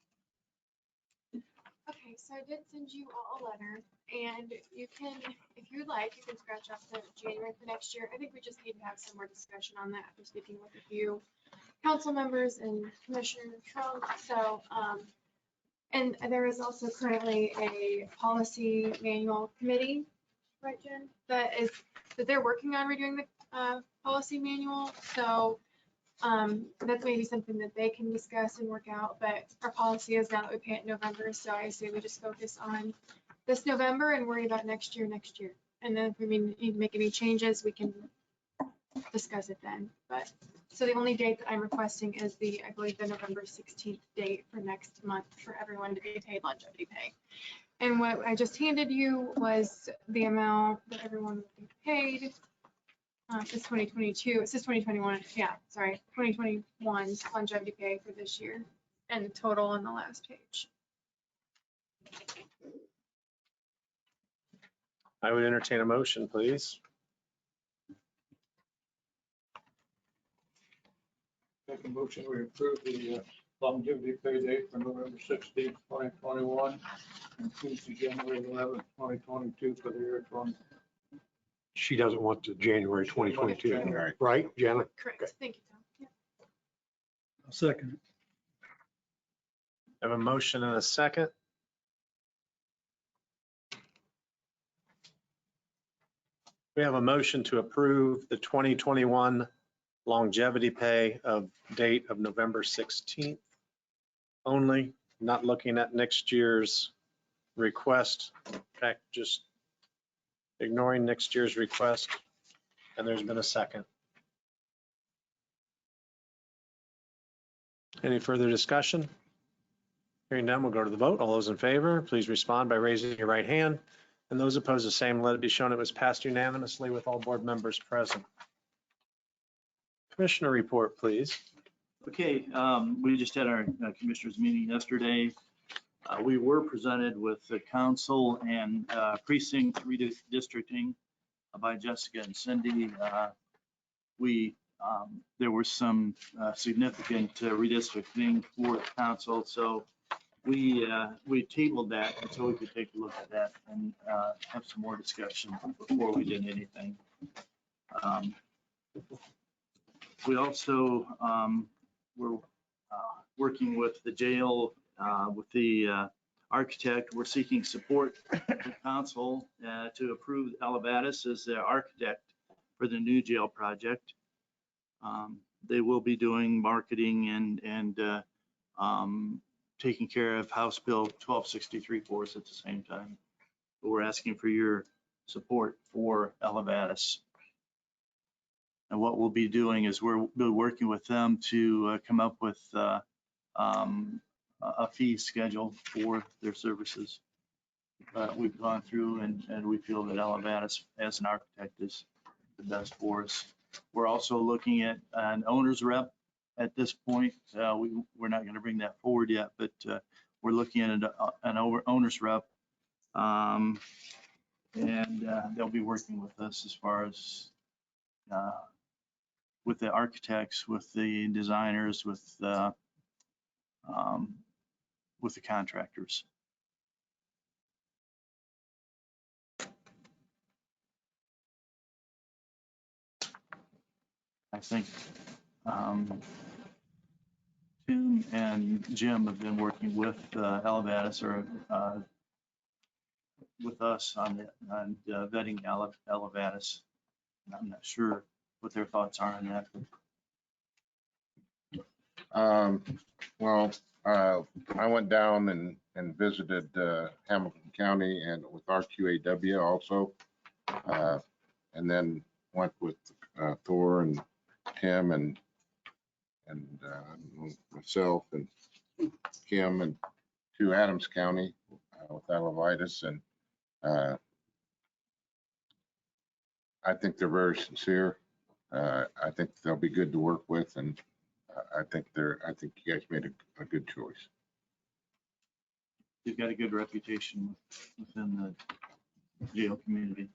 Okay, so I did send you all a letter, and you can, if you'd like, you can scratch off the January for next year. I think we just need to have some more discussion on that after speaking with a few council members and Commissioner Trump. So, and there is also currently a policy manual committee right, Jen? That they're working on redoing the policy manual, so that's maybe something that they can discuss and work out, but our policy is now that we pay it in November, so I say we just focus on this November and worry about next year. And then if we need to make any changes, we can discuss it then. But, so the only date that I'm requesting is I believe the November 16th date for next month for everyone to be paid longevity pay. And what I just handed you was the amount that everyone will be paid. It says 2022, it says 2021, yeah, sorry, 2021 longevity pay for this year and the total on the last page. I would entertain a motion, please. Make a motion, we approve the longevity pay date for November 16th, 2021, and Tuesday, January 11th, 2022 for the year 20. She doesn't want the January 2022, January. right, Janet? Correct, thank you, Tom. Yeah. I'll second it. I have a motion and a second. We have a motion to approve the 2021 longevity pay of date of November 16th only, not looking at next year's request. In fact, just ignoring next year's request. And there's been a second. Any further discussion? Hearing none, we'll go to the vote. All those in favor, please respond by raising your right hand. And those opposed, the same. Let it be shown it was passed unanimously with all board members present. Commissioner report, please. Okay, we just had our commissioners meeting yesterday. We were presented with the council and precinct redistricting by Jessica and Cindy. There was some significant redistricting for the council, so we tabled that until we could take a look at that and have some more discussion before we did anything. We also were working with the jail, with the architect. We're seeking support from council to approve Elevatus as the architect for the new jail project. They will be doing marketing and taking care of House Bill 1263 for us at the same time. But we're asking for your support for Elevatus. And what we'll be doing is we'll be working with them to come up with a fee schedule for their services. We've gone through and we feel that Elevatus as an architect is the best for us. We're also looking at an owner's rep at this point. We're not going to bring that forward yet, but we're looking at an owner's rep. And they'll be working with us as far as with the architects, with the designers, with the contractors. I think Tim and Jim have been working with Elevatus or with us on vetting Elevatus. I'm not sure what their thoughts are on that. I went down and visited Hamilton County and with RQAW also. And then went with Thor and Tim and myself and Kim and to Adams County with Elevatus. And I think they're very sincere. I think they'll be good to work with, and I think you guys made a good choice. You've got a good reputation within the jail community.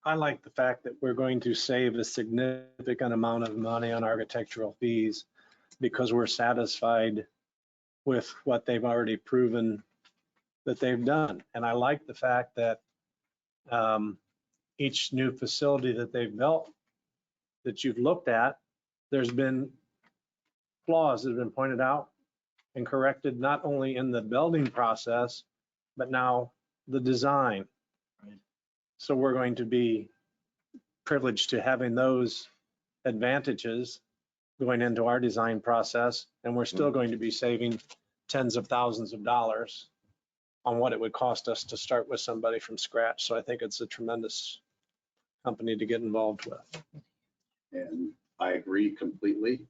I like the fact that we're going to save a significant amount of money on architectural fees because we're satisfied with what they've already proven that they've done. And I like the fact that each new facility that they've built, that you've looked at, there's been flaws that have been pointed out and corrected, not only in the building process, but now the design. Right. So we're going to be privileged to having those advantages going into our design process, and we're still going to be saving tens of thousands of dollars on what it would cost us to start with somebody from scratch. So I think it's a tremendous company to get involved with. And I agree completely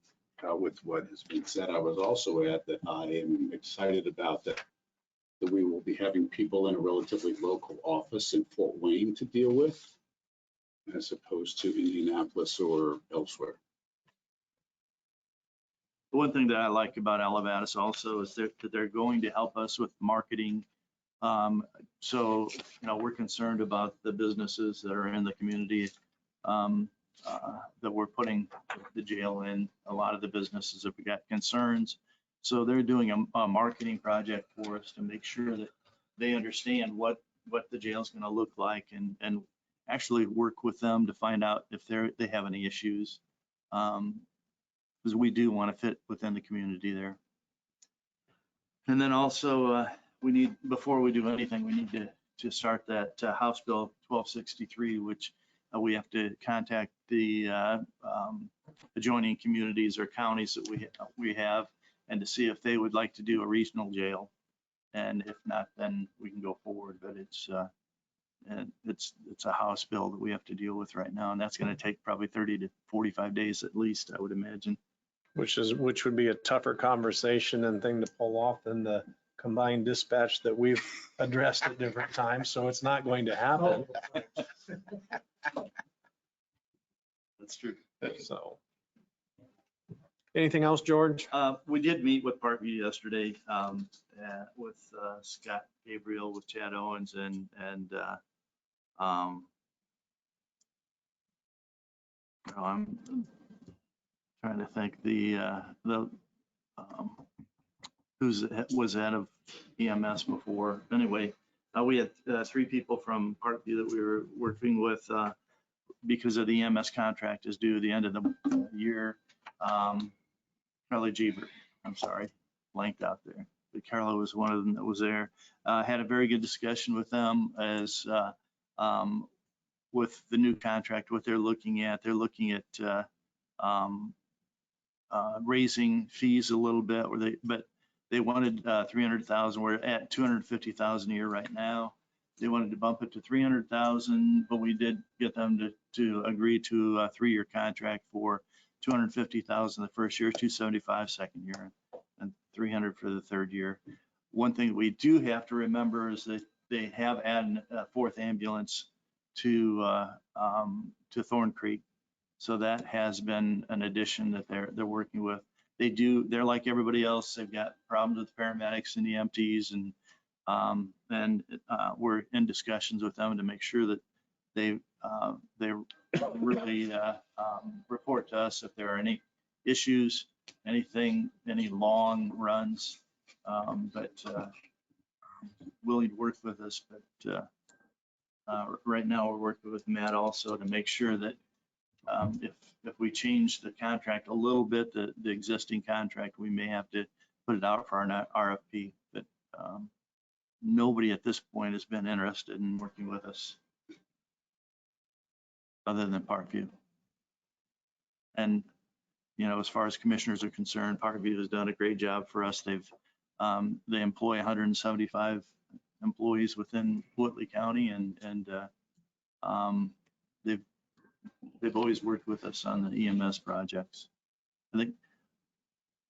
with what has been said. I was also at that I am excited about that we will be having people in a relatively local office in Fort Wayne to deal with, as opposed to Indianapolis or elsewhere. The one thing that I like about Elevatus also is that they're going to help us with marketing. So, we're concerned about the businesses that are in the community that we're putting the jail in. A lot of the businesses have got concerns. So they're doing a marketing project for us to make sure that they understand what the jail's going to look like, and actually work with them to find out if they have any issues. Because we do want to fit within the community there. And then also, before we do anything, we need to start that House Bill 1263, which we have to contact the adjoining communities or counties that we have, and to see if they would like to do a regional jail. And if not, then we can go forward. But it's a House bill that we have to deal with right now, and that's going to take probably 30 to 45 days at least, I would imagine. Which would be a tougher conversation and thing to pull off than the combined dispatch that we've addressed at different times. So it's not going to happen. That's true. So. Anything else, George? We did meet with Parkview yesterday with Scott Gabriel, with Chad Owens, and I'm trying to think was head of EMS before. Anyway, we had 3 people from Parkview that we were working with because of the EMS contract is due at the end of the year. Carla Jeebert, I'm sorry, blanked out there. But Carla was one of them that was there. Had a very good discussion with them as with the new contract, what they're looking at. They're looking at raising fees a little bit, but they wanted 300,000. We're at 250,000 a year right now. They wanted to bump it to 300,000, but we did get them to agree to a 3-year contract for 250,000 the first year, 275 second year, and 300 for the 3rd year. One thing we do have to remember is that they have added a 4th ambulance to Thorn Creek. So that has been an addition that they're working with. They're like everybody else. They've got problems with paramedics and EMTs, and we're in discussions with them to make sure that they really report to us if there are any issues, any long runs, but willing to work with us. But right now we're working with Matt also to make sure that if we change the contract a little bit, the existing contract, we may have to put it out for our RFP. But nobody at this point has been interested in working with us other than Parkview. And, as far as commissioners are concerned, Parkview has done a great job for us. They employ 175 employees within Whitley County, and they've always worked with us on the EMS projects. I think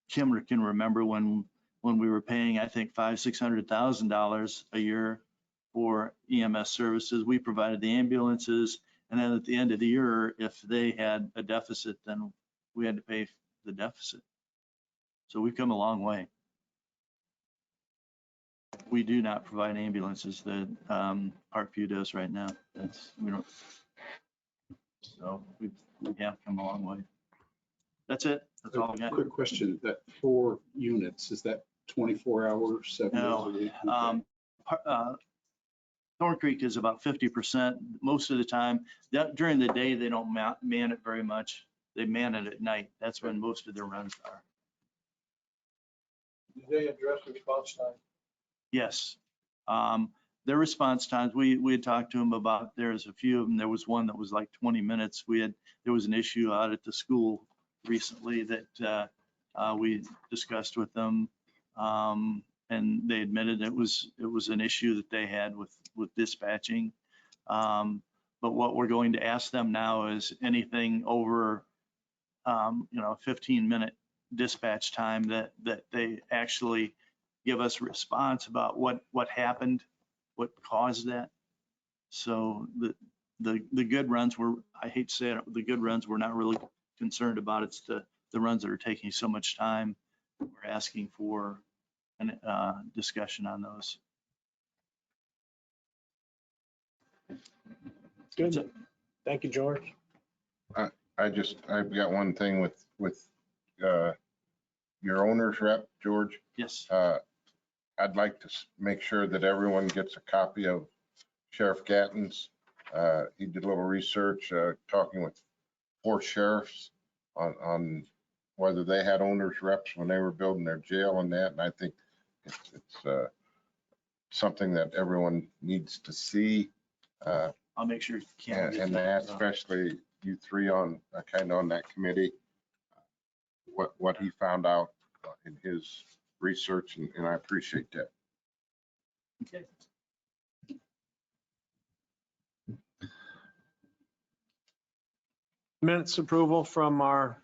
Kim can remember when we were paying, I think, $500,000-$600,000 a year for EMS services. We provided the ambulances, and then at the end of the year, if they had a deficit, then we had to pay the deficit. So we've come a long way. We do not provide ambulances that Parkview does right now. So we have come a long way. That's it. That's all I got. Quick question, that 4 units, is that 24 hours, 7 days a week? No. Thorn Creek is about 50%. Most of the time, during the day, they don't man it very much. They man it at night. That's when most of their runs are. Do they address response time? Yes. their response times, we had talked to them about, there's a few of them. There was one that was like 20 minutes. There was an issue out at the school recently that we discussed with them. And they admitted it was an issue that they had with dispatching. But what we're going to ask them now is anything over, 15-minute dispatch time that they actually give us a response about what happened, what caused that. So the good runs I hate to say it, the good runs we're not really concerned about. It's the runs that are taking so much time. We're asking for an discussion on those. Good. Thank you, George. I've got one thing with your owner's rep, George. Yes. I'd like to make sure that everyone gets a copy of Sheriff Gatton's. He did a little research, talking with 4 sheriffs on whether they had owners reps when they were building their jail and that. And I think it's something that everyone needs to see. I'll make sure. And that, especially you 3 on kind of on that committee, what he found out in his research, and I appreciate that. Okay. Minutes approval from our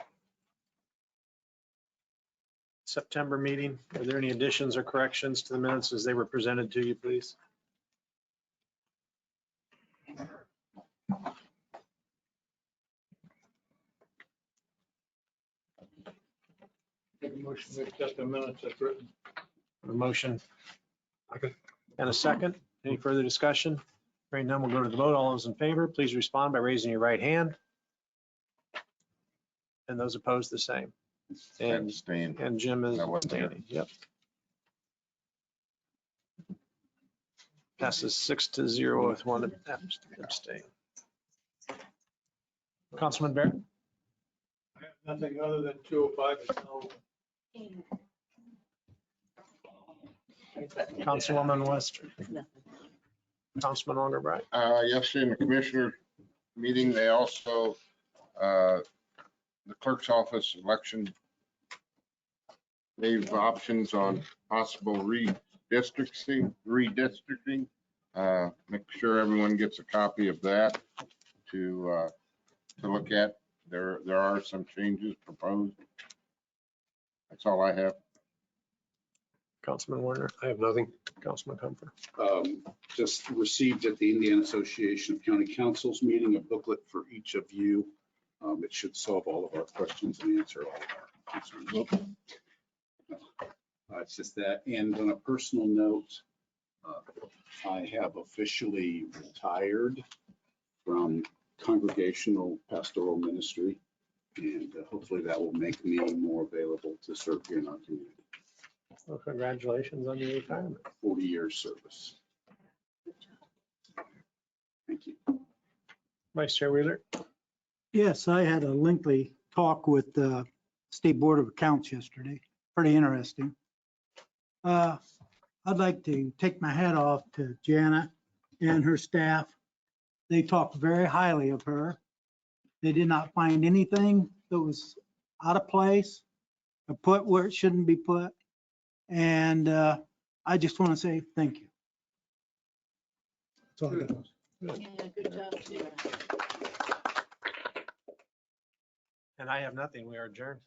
September meeting. Are there any additions or corrections to the minutes as they were presented to you, please? Make a motion to accept the minutes as written. A motion and a second. Any further discussion? Hearing none, we'll go to the vote. All those in favor, please respond by raising your right hand. And those opposed, the same. And Abstain. And Jim is I wasn't here. abstaining. Yep. Passes 6-0 with 1 abstain. Councilman Barrett? I have nothing other than 205 is no. Councilwoman Wester? Councilman Longerbright? Yesterday in the commissioner meeting, they also, the clerk's office election gave options on possible redistricting. Make sure everyone gets a copy of that to look at. There are some changes proposed. That's all I have. Councilman Warner? I have nothing. Councilman Comfort? Just received at the Indiana Association of County Councils meeting a booklet for each of you. It should solve all of our questions and answer all of our concerns. It's just that. And on a personal note, I have officially retired from congregational pastoral ministry, and hopefully that will make me more available to serve here in our community. Well, congratulations on your retirement. 40 years service. Thank you. Vice Chair Wheeler? Yes, I had a lengthy talk with the State Board of Accounts yesterday. Pretty interesting. I'd like to take my hat off to Jana and her staff. They talked very highly of her. They did not find anything that was out of place or put where it shouldn't be put. And I just want to say thank you. That's all I got. Yeah, good job, Sarah. And I have nothing. We are adjourned.